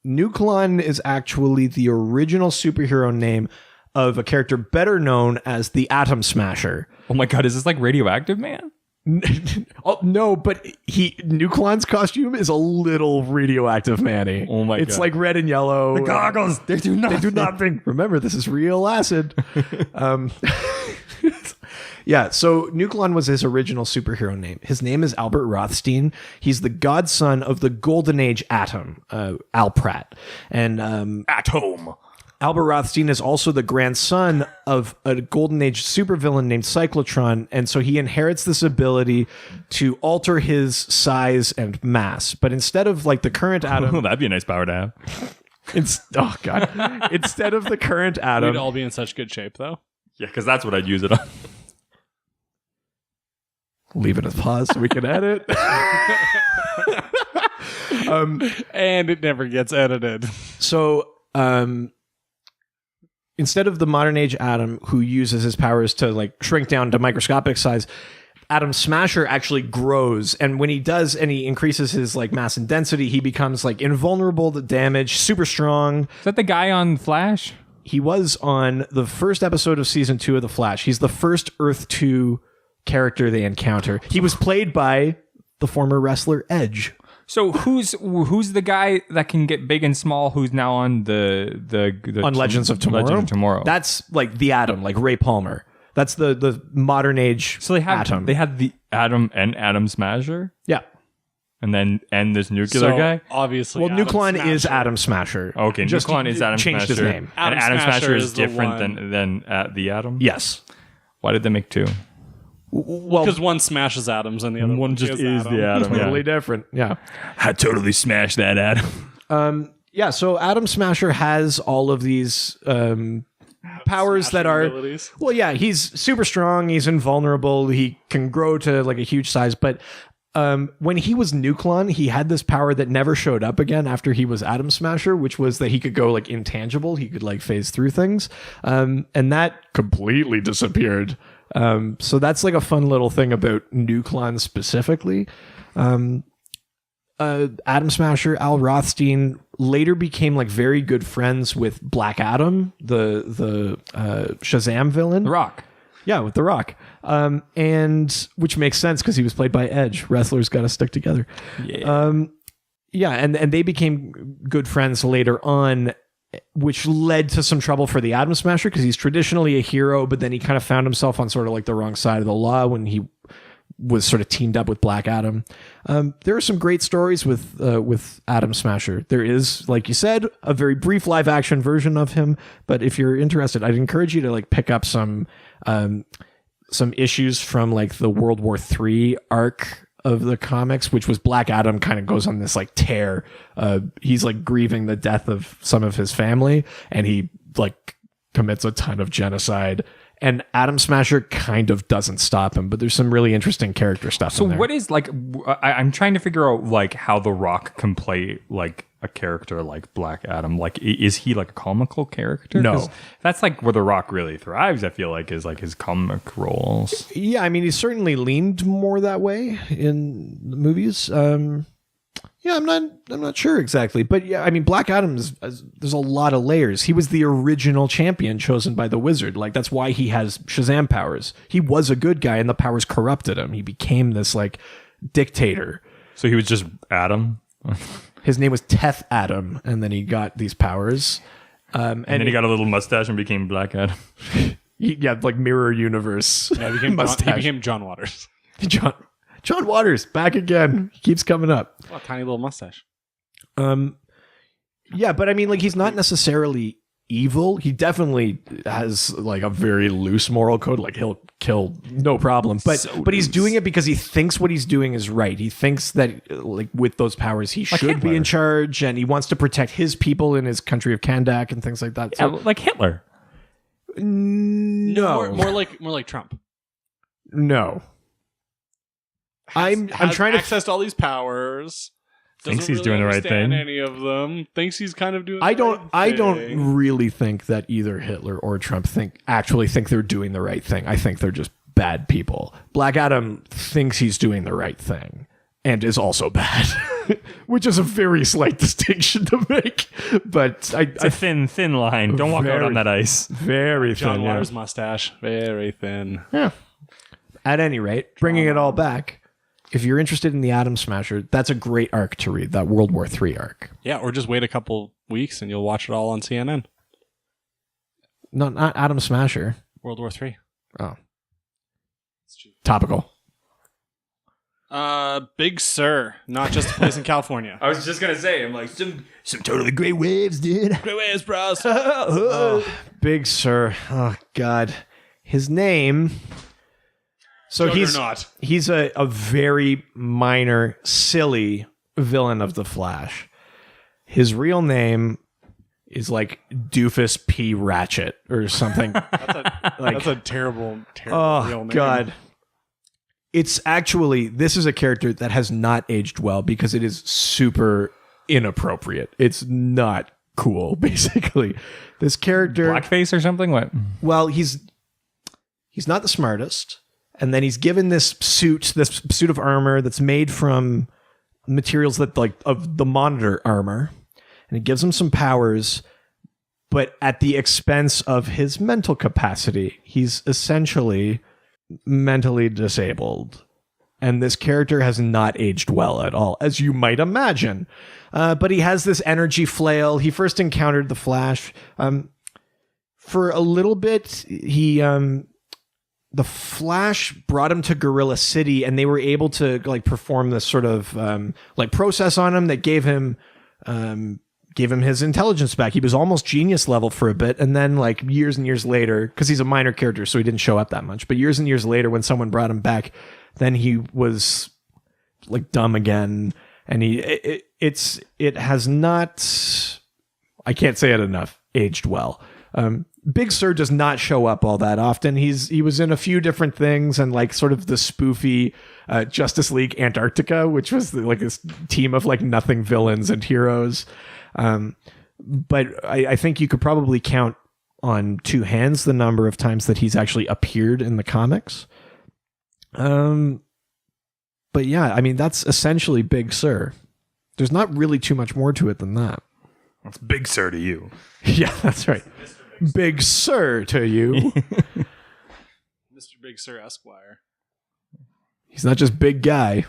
Nuklon is actually the original superhero name of a character better known as the Atom Smasher. Oh my god, is this like Radioactive Man? Oh, no, but Nuklon's costume is a little radioactive Manny. Oh my It's God. like red and yellow. Goggles. They do nothing. They do nothing. Remember, this is real acid. Yeah, so Nuklon was his original superhero name. His name is Albert Rothstein. He's the godson of the Golden Age Atom, Al Pratt. And Atom. Albert Rothstein is also the grandson of a Golden Age supervillain named Cyclotron, and so he inherits this ability to alter his size and mass. But instead of like the current Oh, Atom, that'd be a nice power to have. oh god, instead of the current We'd Atom, all be in such good shape, though. Yeah, because that's what I'd use it on. leave it as pause so we can edit. And it never gets edited. So, instead of the modern age Atom, who uses his powers to like shrink down to microscopic size, Atom Smasher actually grows, and when he does, and he increases his like mass and density, he becomes like invulnerable to damage, super strong. Is that the guy on Flash? He was on the first episode of season 2 of The Flash. He's the first Earth 2 character they encounter. He was played by the former wrestler Edge. So who's the guy that can get big and small? Who's now on the On Legends of Tomorrow? Legends of Tomorrow. That's like the Atom, like Ray Palmer. That's the modern age so they have Atom. They had the Atom and Atom Smasher. Yeah. And then end this nuclear So, guy? obviously, Well, Atom Nuklon is Smasher. Atom Smasher. Okay, Just Nuklon is Atom changed Smasher. his name. And Atom Atom Smasher Smasher is is the different one- than the Atom? Yes. Why did they make two? Well, Because one smashes atoms and the other One just is Atom. the Atom. totally Yeah. different. Yeah. I totally smashed that Atom. Yeah, so Atom Smasher has all of these powers that are abilities. well, yeah, he's super strong, he's invulnerable, he can grow to like a huge size, but when he was Nuklon, he had this power that never showed up again after he was Atom Smasher, which was that he could go like intangible, he could like phase through things, and that completely disappeared. So that's like a fun little thing about Nuklon specifically. Atom Smasher, Al Rothstein later became like very good friends with Black Adam, the Shazam villain. The Rock. Yeah, with The Rock. And which makes sense because he was played by Edge. Wrestlers got to stick together. Yeah. Yeah, and they became good friends later on, which led to some trouble for the Atom Smasher because he's traditionally a hero, but then he kind of found himself on sort of like the wrong side of the law when he was sort of teamed up with Black Adam. There are some great stories with Atom Smasher. There is, like you said, a very brief live action version of him. But if you're interested, I'd encourage you to like pick up some issues from like the World War III arc of the comics, which was Black Adam kind of goes on this like tear. He's like grieving the death of some of his family, and he like commits a ton of genocide. And Atom Smasher kind of doesn't stop him, but there's some really interesting character stuff. So in there. what is like? I'm trying to figure out like how The Rock can play like a character like Black Adam. Like, is he like a comical character? No. 'Cause that's like where The Rock really thrives. I feel like is like his comic roles. Yeah, I mean, he's certainly leaned more that way in the movies. Yeah, I'm not sure exactly, but yeah, I mean, Black Adam there's a lot of layers. He was the original champion chosen by the Wizard. Like that's why he has Shazam powers. He was a good guy, and the powers corrupted him. He became this like dictator. So he was just Adam, His name was Teth Adam, and then he got these powers. and then he got a little mustache and became Black Adam. Yeah, like mirror universe. Yeah, he became, mustache. he became John Waters. John Waters back again. He keeps coming up. Oh, tiny little mustache. Yeah, but I mean, like, he's not necessarily evil. He definitely has like a very loose moral code. Like he'll kill no problem. But he's doing it because he thinks what he's doing is right. He thinks that like with those powers he should Hitler. be in charge, and he wants to protect his people in his country of Kandak and things like that. So, like Hitler. no, More like Trump. no. I'm Has trying to access to all these powers. Thinks doesn't he's doing the right understand thing. Any of them thinks he's kind of doing. I the don't right I thing. don't really think that either Hitler or Trump actually think they're doing the right thing. I think they're just bad people. Black Adam thinks he's doing the right thing and is also bad, which is a very slight distinction to make. But It's a thin line. Don't walk out Very- on that ice. very John thin. Yeah. Waters' mustache, very thin. Yeah. At any rate, bringing it all back, if you're interested in the Atom Smasher, that's a great arc to read, that World War III arc. Yeah, or just wait a couple weeks and you'll watch it all on CNN. Not Atom Smasher. World War III. Oh. Topical. Big Sur, not just a place in California. I was just gonna say, I'm like some Totally great waves, dude. Great ways, bros. Big Sur. Oh, God. His name... So Juggernaut. he's a very minor, silly villain of the Flash. His real name is like Doofus P. Ratchet or something. That's a terrible real Oh, name. God. It's actually, this is a character that has not aged well because it is super inappropriate. It's not cool, basically. This character... blackface or something. What? Well, he's not the smartest. And then he's given this suit of armor that's made from materials that like of the Monitor armor, and it gives him some powers, but at the expense of his mental capacity. He's essentially mentally disabled, and this character has not aged well at all, as you might imagine. But he has this energy flail. He first encountered the Flash for a little bit. He the Flash brought him to Gorilla City, and they were able to like perform this sort of like process on him that gave him his intelligence back. He was almost genius level for a bit, and then like years and years later, because he's a minor character, so he didn't show up that much. But years and years later, when someone brought him back, then he was like dumb again, and it has not. I can't say it enough. Aged well. Big Sur does not show up all that often. He was in a few different things, and like sort of the spoofy Justice League Antarctica, which was like this team of like nothing villains and heroes. But I think you could probably count on two hands the number of times that he's actually appeared in the comics. But yeah, I mean, that's essentially Big Sur. There's not really too much more to it than that. That's Big Sur to you. Yeah, that's right. Big Sur to you. Mr. Big Sur Esquire. He's not just big guy.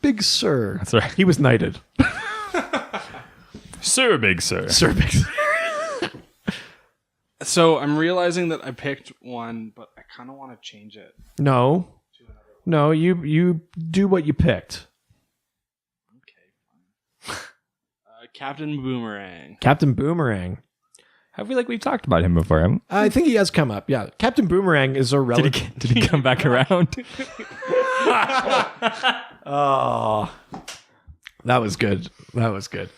Big Sur. That's right. He was knighted. Sir Big Sur. Sir Big Sur. So I'm realizing that I picked one, but I kind of want to change it. No, you do what you picked. Okay, fine. Captain Boomerang. Captain Boomerang. I feel like we've talked about him before. Haven't I think he has come up. Yeah, Captain Boomerang is a we? relative. Did he come back around? Oh, that was good. That was good.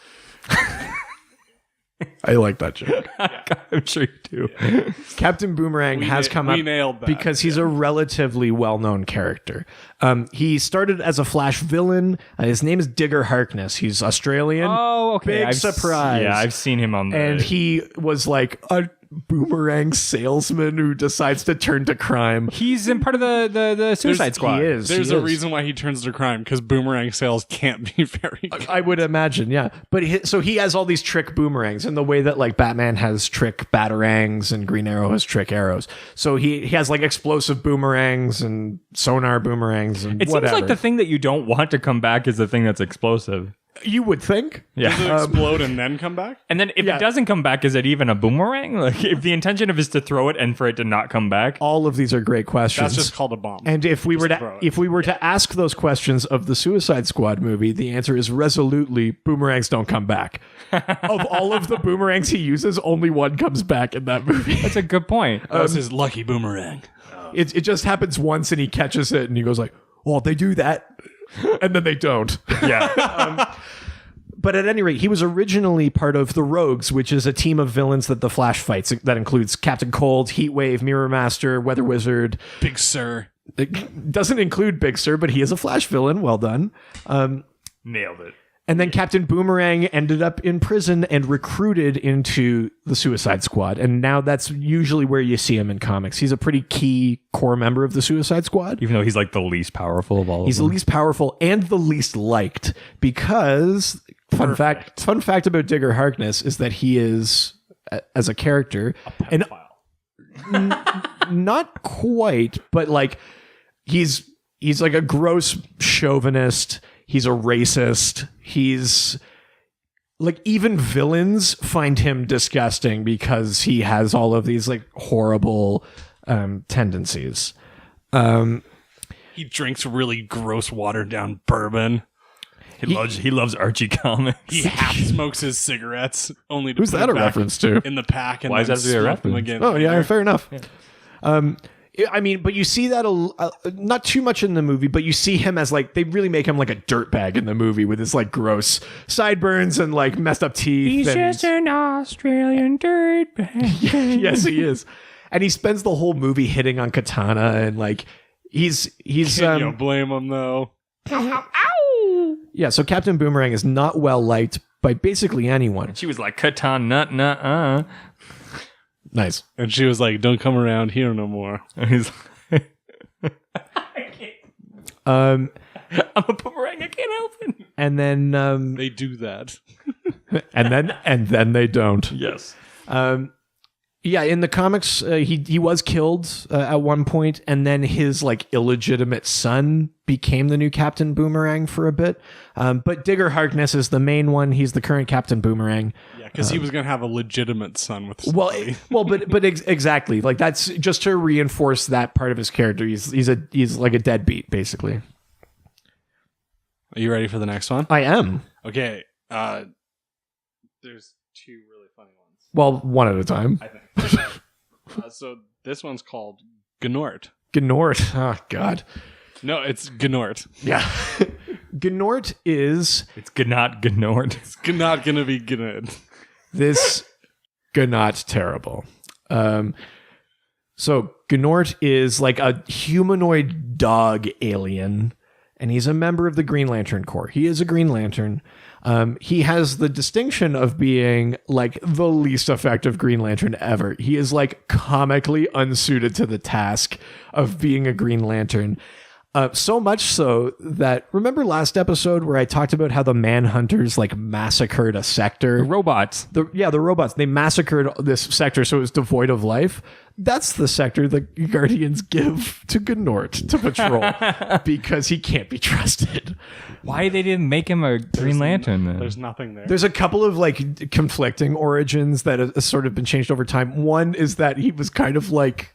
I like that joke. I'm sure you do. Captain Boomerang has come up nailed that, because he's a relatively well-known character. He started as a Flash villain. His name is Digger Harkness. He's Australian. Oh, okay. Big surprise. Yeah, I've seen him on the... And he was like a boomerang salesman who decides to turn to crime. He's in part of the Suicide Squad. He is. There's he a is. reason why he turns to crime, because boomerang sales can't be very good. I would imagine, yeah. But so he has all these trick boomerangs in the way that like Batman has trick batarangs and Green Arrow has trick arrows. So he has like explosive boomerangs and sonar boomerangs and It whatever. seems like the thing that you don't want to come back is the thing that's explosive. You would think. Yeah. Does it explode and then come back? And then if Yeah. it doesn't come back, is it even a boomerang? Like if the intention of it is to throw it and for it to not come back? All of these are great questions. That's just called a bomb. And if we were throw to it. ask those questions of the Suicide Squad movie, the answer is resolutely boomerangs don't come back. Of all of the boomerangs he uses, only one comes back in that movie. That's a good point. That was his lucky boomerang. It just happens once and he catches it and he goes like, "Oh, they do that," and then they don't. Yeah. But at any rate, he was originally part of the Rogues, which is a team of villains that the Flash fights. That includes Captain Cold, Heatwave, Mirror Master, Weather Wizard. Big Sur. It doesn't include Big Sur, but he is a Flash villain. Well done. Nailed it. And then Captain Boomerang ended up in prison and recruited into the Suicide Squad. And now that's usually where you see him in comics. He's a pretty key core member of the Suicide Squad. Even though he's like the least powerful of all He's of the them. least powerful and the least liked because fun fact about Digger Harkness is that he is as a character and not quite, but like he's like a gross chauvinist. He's a racist. He's like even villains find him disgusting because he has all of these like horrible tendencies. He drinks really gross, watered down bourbon. He loves Archie comics. He half smokes his cigarettes only to Who's put that it a back reference to? in the pack and Why is then that to be a smoke them reference? again. Oh yeah, fair enough. I mean, but you see that not too much in the movie, but you see him as like they really make him like a dirtbag in the movie with his like gross sideburns and like messed up teeth. He's and just an Australian dirtbag. yes, he is, and he spends the whole movie hitting on Katana and like he's Can you blame him though? yeah. So Captain Boomerang is not well liked by basically anyone. She was like, Katana, Nice. And she was like, "Don't come around here no more." He's like, Um, I'm a boomerang, I can't help it. and then They do that. and then they don't. Yes. Yeah, in the comics, he was killed at one point, and then his like illegitimate son became the new Captain Boomerang for a bit. But Digger Harkness is the main one. He's the current Captain Boomerang. Yeah, because he was going to have a legitimate son with Well, somebody. exactly. Like that's just to reinforce that part of his character. He's like a deadbeat, basically. Are you ready for the next one? I am. Okay. There's two really funny ones. Well, one at a time. I think. So this one's called Gnort. Gnort. Oh God. No, it's Gnort. Yeah. Gnort is It's not Gnort. It's not going to be good. this Gnot terrible. So Gnort is like a humanoid dog alien, and he's a member of the Green Lantern Corps. He is a Green Lantern. He has the distinction of being like the least effective Green Lantern ever. He is like comically unsuited to the task of being a Green Lantern. So much so that, remember last episode where I talked about how the Manhunters like massacred a sector? Robots. The robots. They massacred this sector so it was devoid of life. That's the sector the Guardians give to Gnort to patrol because he can't be trusted. Why they didn't make him a Green Lantern then? There's nothing there. There's a couple of like conflicting origins that have sort of been changed over time. One is that he was kind of like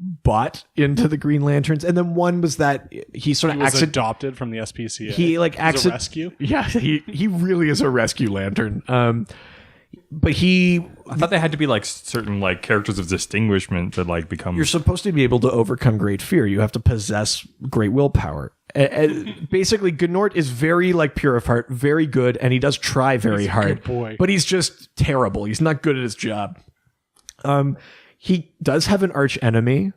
bought into the Green Lanterns, and then one was that he sort of was adopted from the SPCA. He like As a rescue. Yeah, he really is a rescue lantern. But I thought they had to be like certain like characters of distinguishment to like become. you're supposed to be able to overcome great fear. You have to possess great willpower. Basically, Gnort is very like pure of heart, very good, and he does try very hard. good boy. But he's just terrible. He's not good at his job. He does have an arch enemy.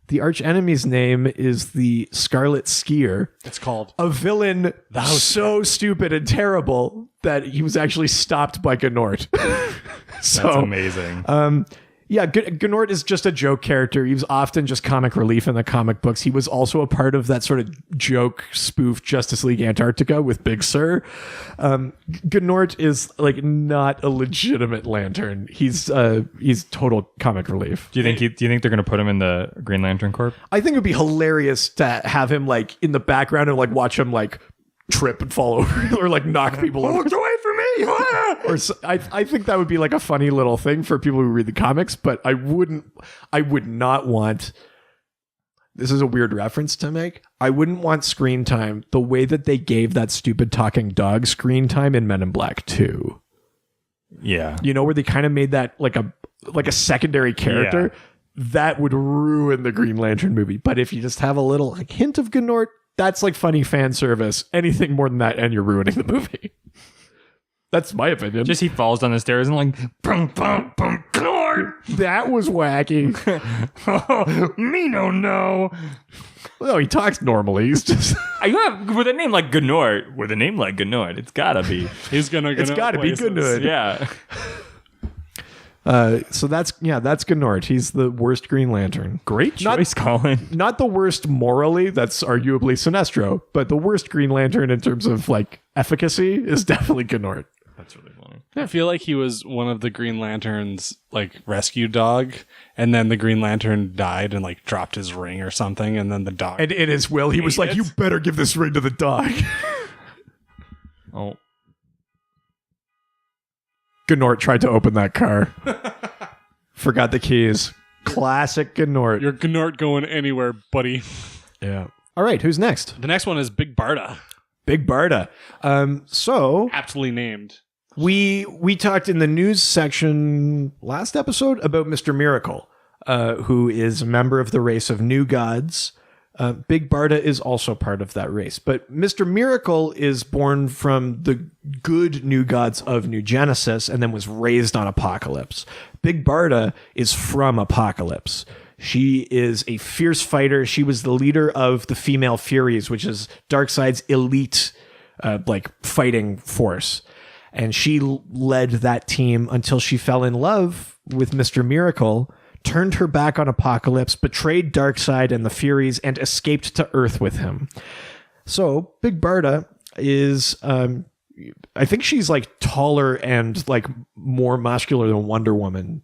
The arch enemy's name is the Scarlet Skier, It's called a villain so stupid and terrible that he was actually stopped by Gnort. So, That's amazing. yeah, Gnort is just a joke character. He was often just comic relief in the comic books. He was also a part of that sort of joke spoof Justice League Antarctica with Big Sur. Gnort is like not a legitimate lantern. He's total comic relief. do you think they're gonna put him in the Green Lantern Corps? I think it would be hilarious to have him like in the background and like watch him like trip and fall over or like knock people over. Get away from me! I think that would be like a funny little thing for people who read the comics, but I would not want, this is a weird reference to make, I wouldn't want screen time the way that they gave that stupid talking dog screen time in Men in Black 2. Yeah. You know, where they kind of made that like a secondary character. Yeah. That would ruin the Green Lantern movie. But if you just have a little like hint of Gnort, that's like funny fan service. Anything more than that, and you're ruining the movie. That's my opinion. Just he falls down the stairs and like, bum, bum, bum, Gnort! That was wacky. Me no know. Well, he talks normally. He's just With a name like Gnort, it's gotta be. He's gonna. it's got to be places. good. Yeah. So that's Gnort. He's the worst Green Lantern. Great choice, Colin. Not the worst morally. That's arguably Sinestro, but the worst Green Lantern in terms of like efficacy is definitely Gnort. That's really funny. I feel like he was one of the Green Lantern's like rescue dog, and then the Green Lantern died and like dropped his ring or something, and then the dog. And in his will, he was like, "You better give this ring to the dog." Oh. Gnort tried to open that car. Forgot the keys. Classic Gnort. You're Gnort going anywhere, buddy. Yeah. All right, who's next? The next one is Big Barda, Big Barda. So aptly named. we talked in the news section last episode about Mr. Miracle, who is a member of the race of New Gods. Big Barda is also part of that race. But Mr. Miracle is born from the good New Gods of New Genesis and then was raised on Apocalypse. Big Barda is from Apocalypse. She is a fierce fighter. She was the leader of the Female Furies, which is Darkseid's elite like fighting force. And she led that team until she fell in love with Mr. Miracle, turned her back on Apocalypse, betrayed Darkseid and the Furies, and escaped to Earth with him. So Big Barda is, I think she's like taller and like more muscular than Wonder Woman.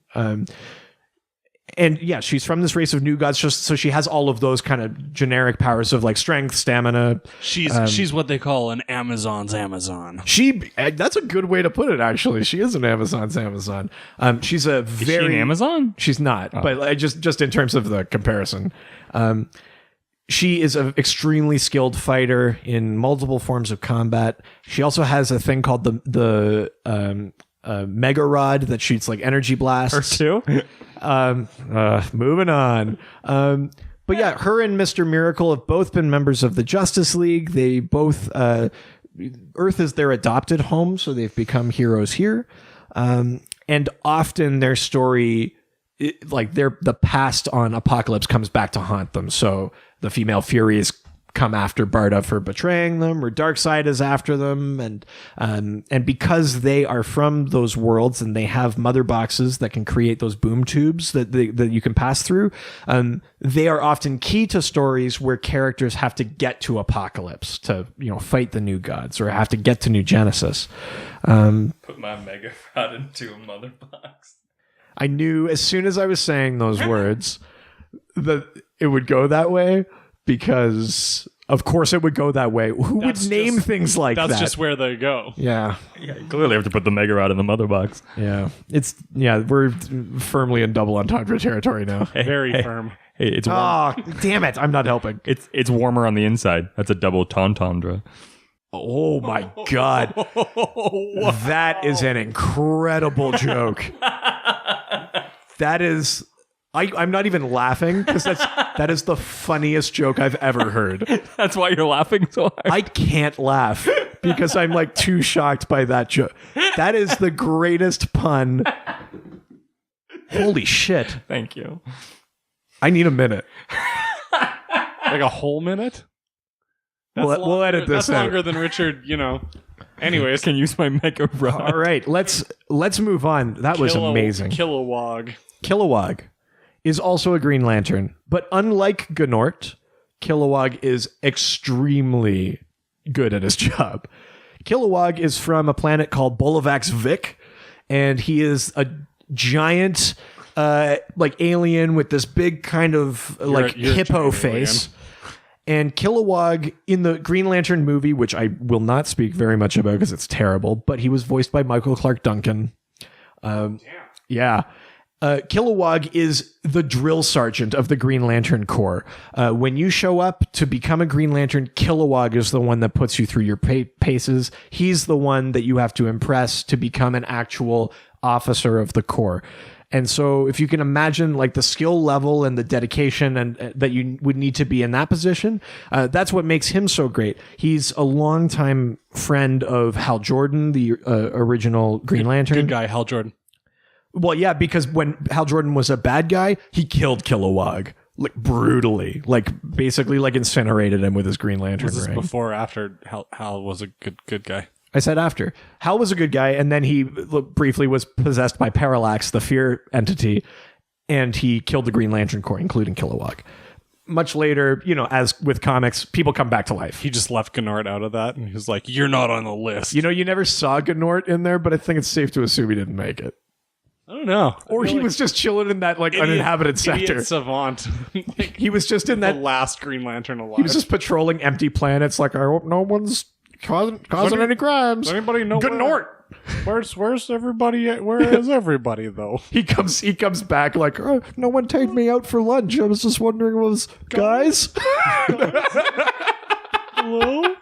And yeah, she's from this race of new gods, just so she has all of those kind of generic powers of like strength, stamina. She's what they call an Amazon's Amazon. That's a good way to put it. Actually, she is an Amazon's Amazon. She's a very Is she an Amazon? She's not, but just in terms of the comparison, she is an extremely skilled fighter in multiple forms of combat. She also has a thing called the mega rod that shoots like energy blasts. Her too? Moving on. But yeah, her and Mr. Miracle have both been members of the Justice League. They both Earth is their adopted home, so they've become heroes here. And often their story, the past on Apocalypse comes back to haunt them. So the female Furies come after Barda for betraying them, or Darkseid is after them, and because they are from those worlds and they have mother boxes that can create those boom tubes that you can pass through, they are often key to stories where characters have to get to Apocalypse to fight the new gods or have to get to New Genesis. Put my mega rod into a mother box. I knew as soon as I was saying those words that it would go that way. Because of course it would go that way. Who would name things like that? That's just where they go. Yeah. Yeah, you clearly have to put the mega rod in the mother box. Yeah. We're firmly in double entendre territory now. Very firm. Hey, it's warm. Oh, damn it. I'm not helping. It's warmer on the inside. That's a double entendre. Oh my God. That is an incredible joke. That is... I'm not even laughing because that is the funniest joke I've ever heard. That's why you're laughing so hard. I can't laugh because I'm like too shocked by that joke. That is the greatest pun. Holy shit. Thank you. I need a minute. Like a whole minute? We'll edit this That's out. longer than Richard, Anyways. Can use my mega rod. All right, let's move on. That was amazing. Kilowog. Kilowog is also a Green Lantern, but unlike Gnort, Kilowog is extremely good at his job. Kilowog is from a planet called Bolivax Vic, and he is a giant alien with this big kind of you're hippo giant face. And Kilowog in the Green Lantern movie, which I will not speak very much about because it's terrible, but he was voiced by Michael Clark Duncan. Yeah. Kilowog is the drill sergeant of the Green Lantern Corps. When you show up to become a Green Lantern, Kilowog is the one that puts you through your paces. He's the one that you have to impress to become an actual officer of the Corps. And so if you can imagine like the skill level and the dedication and that you would need to be in that position, that's what makes him so great. He's a longtime friend of Hal Jordan, the original Green Lantern. Good guy, Hal Jordan. Well, yeah, because when Hal Jordan was a bad guy, he killed Kilowog like brutally, like basically like incinerated him with his Green Lantern Was this ring. before or after Hal was a good guy? I said after. Hal was a good guy, and then he briefly was possessed by Parallax, the fear entity, and he killed the Green Lantern Corps, including Kilowog. Much later, as with comics, people come back to life. He just left Gnort out of that, and he was like, "You're not on the list." You never saw Gnort in there, but I think it's safe to assume he didn't make it. I don't know. Or he was just chilling in that uninhabited sector. Idiot savant. He was just in The that. last Green Lantern alive. He was just patrolling empty planets. Like, I hope no one's causing any crimes. Does anybody know Gnort. Where's everybody? Where is everybody though? He comes back like, oh, no one take me out for lunch. I was just wondering, was guys? Hello.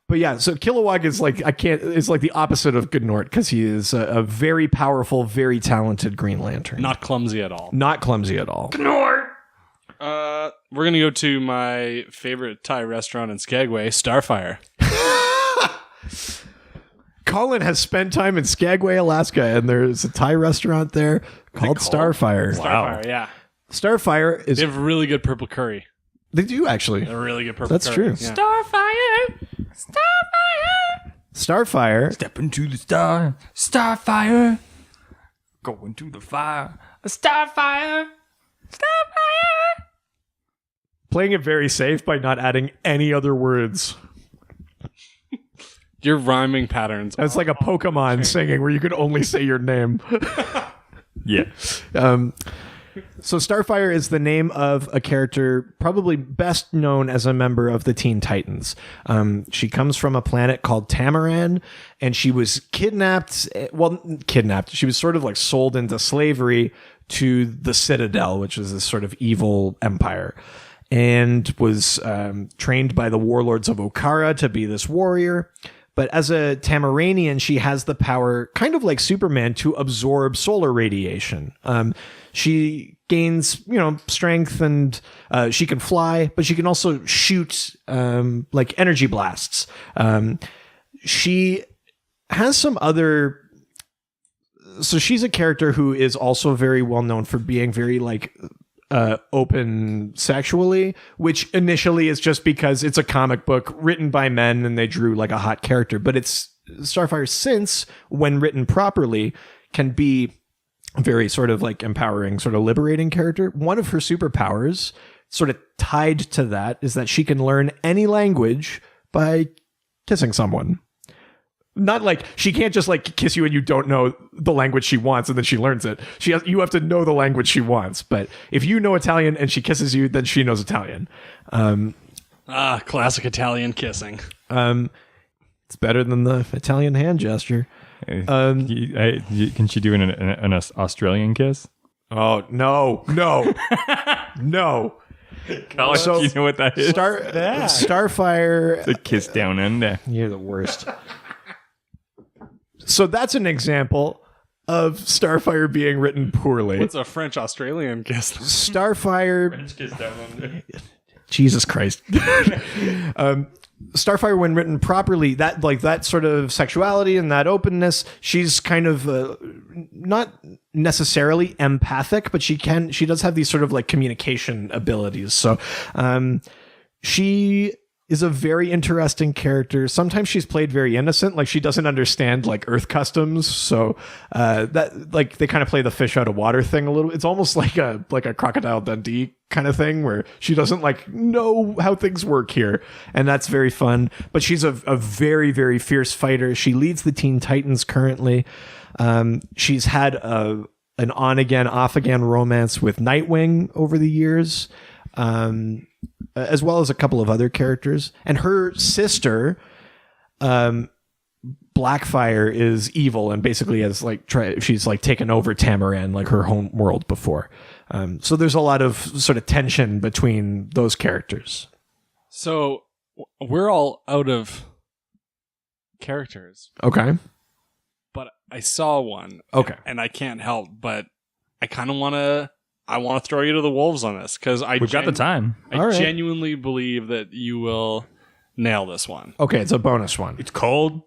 But yeah, so Kilowog is like it's like the opposite of Gnort because he is a very powerful, very talented Green Lantern. Not clumsy at all. Not clumsy at all. We're gonna go to my favorite Thai restaurant in Skagway, Starfire. Colin has spent time in Skagway, Alaska, and there's a Thai restaurant there called Starfire. Starfire, yeah. Starfire is... They have really good purple curry. They do, actually. They're really good purple That's curry. true. Yeah. Starfire. Step into the starfire. Go into the fire. A starfire. Playing it very safe by not adding any other words. Your rhyming patterns. It's like a Pokemon singing where you could only say your name. Yeah. So Starfire is the name of a character probably best known as a member of the Teen Titans. She comes from a planet called Tamaran, and she was kidnapped. She was sort of like sold into slavery to the Citadel, which is this sort of evil empire, and was trained by the warlords of Okara to be this warrior. But as a Tamaranian, she has the power, kind of like Superman, to absorb solar radiation. She gains, strength, and she can fly, but she can also shoot like energy blasts. She has some other. So she's a character who is also very well known for being very like open sexually, which initially is just because it's a comic book written by men and they drew like a hot character. But it's Starfire, since when written properly, can be a very sort of like empowering, sort of liberating character. One of her superpowers, sort of tied to that, is that she can learn any language by kissing someone. Not like she can't just like kiss you and you don't know the language she wants and then she learns it. You have to know the language she wants. But if you know Italian and she kisses you, then she knows Italian. Classic Italian kissing. It's better than the Italian hand gesture. Can she do an Australian kiss? Oh, no. No. Colin, do you know what that is? Starfire. It's a kiss down under. You're the worst. So that's an example of Starfire being written poorly. What's a French Australian kiss? Starfire. French kiss down under. Jesus Christ. Starfire, when written properly, that sort of sexuality and that openness, she's kind of not necessarily empathic, but she does have these sort of like communication abilities. So she is a very interesting character. Sometimes she's played very innocent, like she doesn't understand like Earth customs. So that like they kind of play the fish out of water thing a little. It's almost like a Crocodile Dundee kind of thing where she doesn't like know how things work here, and that's very fun. But she's a very, very fierce fighter. She leads the Teen Titans currently. She's had an on again, off again romance with Nightwing over the years. As well as a couple of other characters. And her sister, Blackfire, is evil and basically has she's like taken over Tamaran, like her home world before. So there's a lot of sort of tension between those characters. So we're all out of characters. Okay. But I saw one. Okay. And I can't help, but I kind of want to throw you to the wolves on this because We've got the time. I genuinely believe that you will nail this one. Okay, it's a bonus one. It's called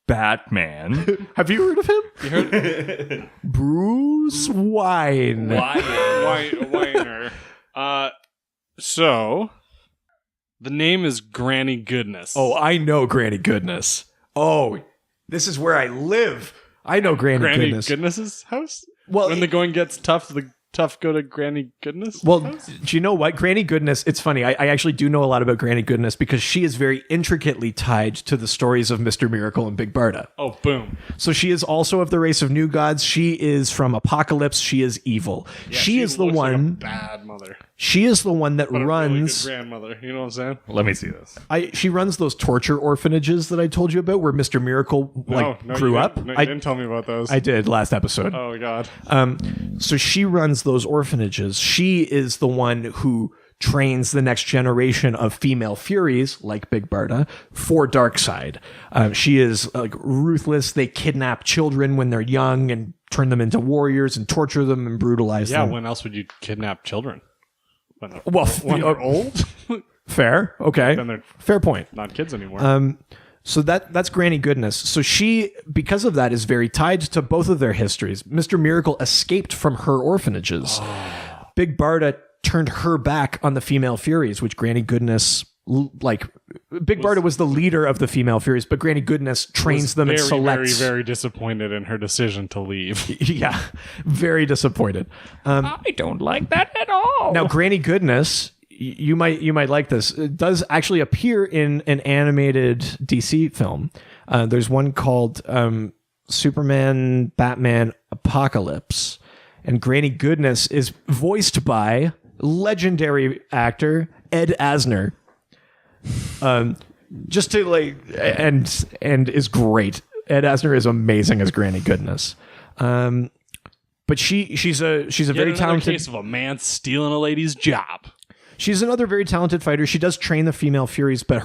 Batman. Have you heard of him? You heard Bruce Wayne. Weiner. So the name is Granny Goodness. Oh, I know Granny Goodness. Oh, this is where I live. I know Granny Goodness. Goodness's house? Well, when the going gets tough, the tough go to Granny Goodness? Well, do you know what? Granny Goodness, it's funny. I actually do know a lot about Granny Goodness because she is very intricately tied to the stories of Mr. Miracle and Big Barda. Oh, boom. So she is also of the race of New Gods. She is from Apocalypse. She is evil. Yeah, she is the one. Like a bad mother. She is the one that But runs. A really good grandmother. You know what I'm saying? Let me see this. She runs those torture orphanages that I told you about, where Mr. Miracle grew up. No, you didn't tell me about those. I did last episode. Oh God. So she runs those orphanages. She is the one who trains the next generation of female Furies, like Big Barda, for Darkseid. She is like ruthless. They kidnap children when they're young and turn them into warriors and torture them and brutalize them. Yeah, when else would you kidnap children? When they're old? Fair. Okay. Then they're fair point. Not kids anymore. So that's Granny Goodness. So she, because of that, is very tied to both of their histories. Mr. Miracle escaped from her orphanages. Oh. Big Barda turned her back on the female Furies, which Granny Goodness, Big Barda was the leader of the female Furies, but Granny Goodness trains them and selects. Very, very disappointed in her decision to leave. Yeah, very disappointed. I don't like that at all. Now, Granny Goodness, you might like this. It does actually appear in an animated DC film. There's one called Superman Batman Apocalypse. And Granny Goodness is voiced by legendary actor Ed Asner. Just to like, and is great. Ed Asner is amazing as Granny Goodness. But she's a very talented case of a man stealing a lady's job. She's another very talented fighter. She does train the female Furies, but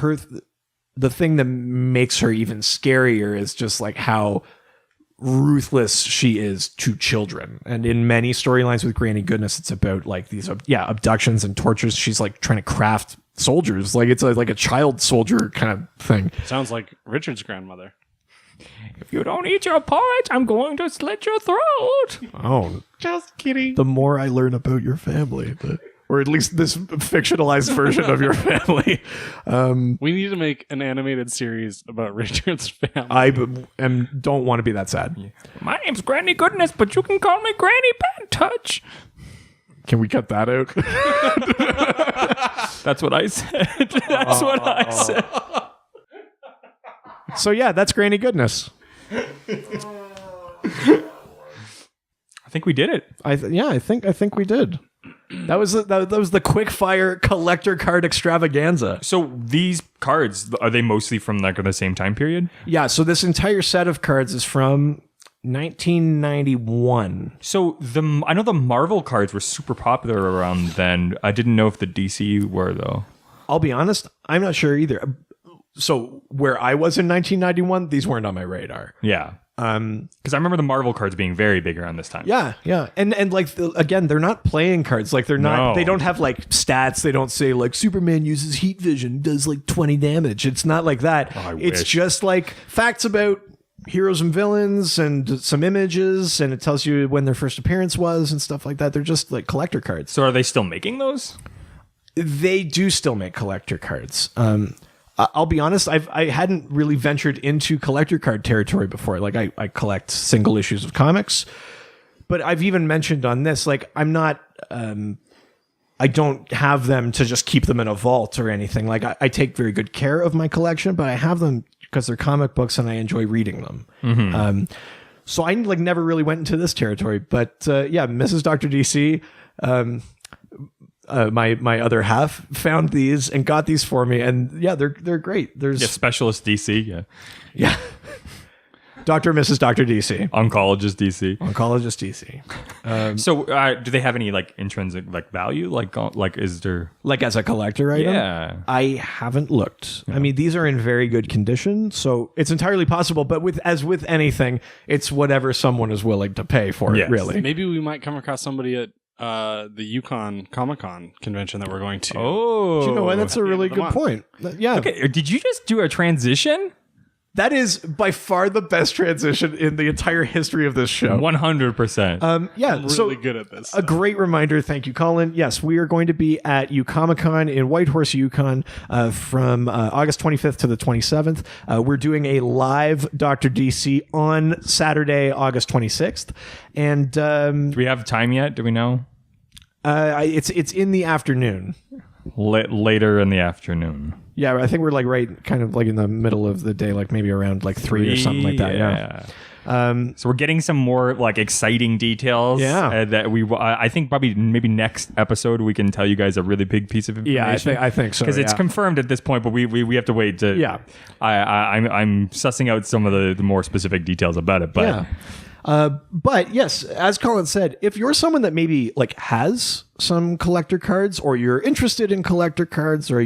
the thing that makes her even scarier is just like how ruthless she is to children. And in many storylines with Granny Goodness, it's about like these abductions and tortures. She's like trying to craft soldiers, like it's like a child soldier kind of thing. Sounds like Richard's grandmother. If you don't eat your porridge, I'm going to slit your throat. Oh, Just kidding. the more I learn about your family, or at least this fictionalized version of your family. We need to make an animated series about Richard's family. I don't want to be that sad. My name's Granny Goodness, but you can call me Granny Bad Touch. Can we cut that out? That's what I said. That's what I said. So yeah, that's Granny Goodness. I think we did it. I think we did. That was the quick fire collector card extravaganza. So these cards, are they mostly from like the same time period? Yeah, so this entire set of cards is from 1991. So I know the Marvel cards were super popular around then. I didn't know if the DC were though. I'll be honest, I'm not sure either. So where I was in 1991, these weren't on my radar. Yeah. Because I remember the Marvel cards being very big around this time. Yeah, and like again, they're not playing cards. Like they're not. No. They don't have like stats. They don't say like Superman uses heat vision, does like 20 damage. It's not like that. I it's wish. just like facts about heroes and villains and some images, and it tells you when their first appearance was and stuff like that. They're just like collector cards. So are they still making those? They do still make collector cards. I'll be honest, I hadn't really ventured into collector card territory before. Like I collect single issues of comics, but I've even mentioned on this, like I'm not, I don't have them to just keep them in a vault or anything. Like I take very good care of my collection, but I have them because they're comic books and I enjoy reading them. Mm-hmm. So I like never really went into this territory, but yeah, Mrs. Dr. DC, my other half found these and got these for me, and yeah, they're great. There's Specialist DC, yeah, Dr. and Mrs. Dr. DC, Oncologist DC, Oncologist DC. So do they have any like intrinsic like value? Like is there Like as a collector item? Yeah. I haven't looked. I mean, these are in very good condition, so it's entirely possible. But with anything, it's whatever someone is willing to pay for Yes. it. Really. Maybe we might come across somebody at the Yukon Comic-Con convention that we're going to. Oh, You know what? That's a really of the good month. point. Yeah. okay. Did you just do a transition? That is by far the best transition in the entire history of this show. 100%. Yeah, I'm so really good at this. a great reminder. Thank you, Colin. Yes, we are going to be at UComic-Con in Whitehorse, Yukon from August 25th to the 27th. We're doing a live Dr. DC on Saturday, August 26th. And Do we have time yet? Do we know? it's in the afternoon. Later in the afternoon. Yeah, I think we're like right kind of like in the middle of the day, like maybe around like 3 or something like that. Yeah. So we're getting some more like exciting details. Yeah. That I think probably maybe next episode we can tell you guys a really big piece of information. Yeah, I think so. Because it's yeah. confirmed at this point, but we have to wait to. Yeah. I'm sussing out some of the more specific details about it. But Yeah. But yes, as Colin said, if you're someone that maybe like has some collector cards, or you're interested in collector cards, or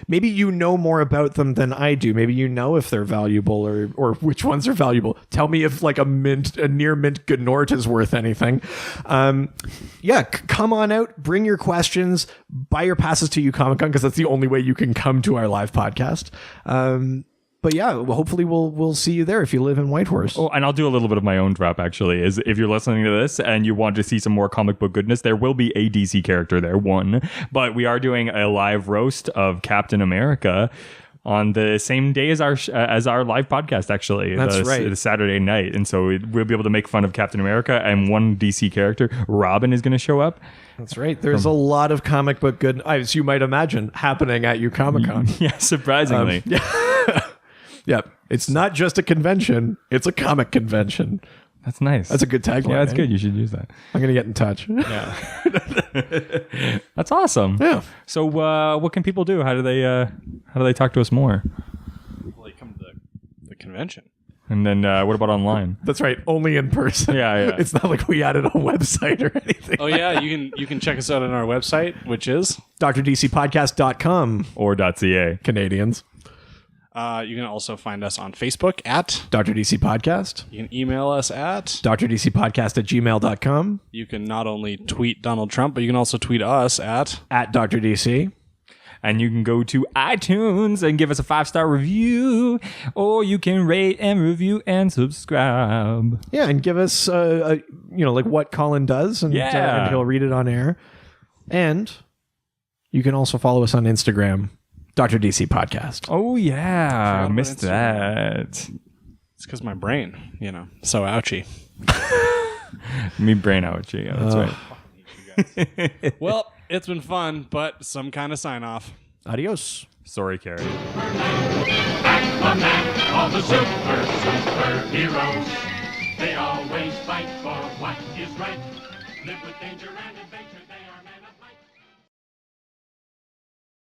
maybe you know more about them than I do. Maybe you know if they're valuable or which ones are valuable. Tell me if like a near mint Gnort is worth anything. Yeah, come on out, bring your questions, buy your passes to UComic-Con because that's the only way you can come to our live podcast. But yeah, hopefully we'll see you there if you live in Whitehorse. Oh, and I'll do a little bit of my own drop actually. Is if you're listening to this and you want to see some more comic book goodness, there will be a DC character there, but we are doing a live roast of Captain America on the same day as our live podcast. Actually, That's right. The Saturday night, and so we'll be able to make fun of Captain America, and one DC character, Robin, is going to show up. That's right. There's a lot of comic book good, as you might imagine, happening at UComic-Con. Yeah, surprisingly. Yeah, it's not just a convention; it's a comic convention. That's nice. That's a good tagline. Yeah, that's eh? good. You should use that. I'm gonna get in touch. Yeah. That's awesome. Yeah. So what can people do? How do they talk to us more? Well, come to the convention. And then what about online? That's right. Only in person. Yeah. It's not like we added a website or anything. Oh yeah, you can check us out on our website, which is drdcpodcast.com. Or .ca. Canadians. you can also find us on Facebook at Dr. DC Podcast. you can email us at drdcpodcast@gmail.com. you can not only tweet Donald Trump, but you can also tweet us at Dr. DC. And you can go to iTunes and give us a 5-star review, or you can rate and review and subscribe. Yeah, and give us, like what Colin does, and, Yeah. and he'll read it on air. And you can also follow us on Instagram, Dr. DC Podcast. Oh yeah, about missed Instagram. that. it's because my brain, so ouchy. Me brain ouchie. Yeah, that's right. Well, it's been fun, but some kind of sign off. Adios. Sorry, Carrie. Aquaman, all the superheroes. They always fight for what is right. Live with danger and adventure.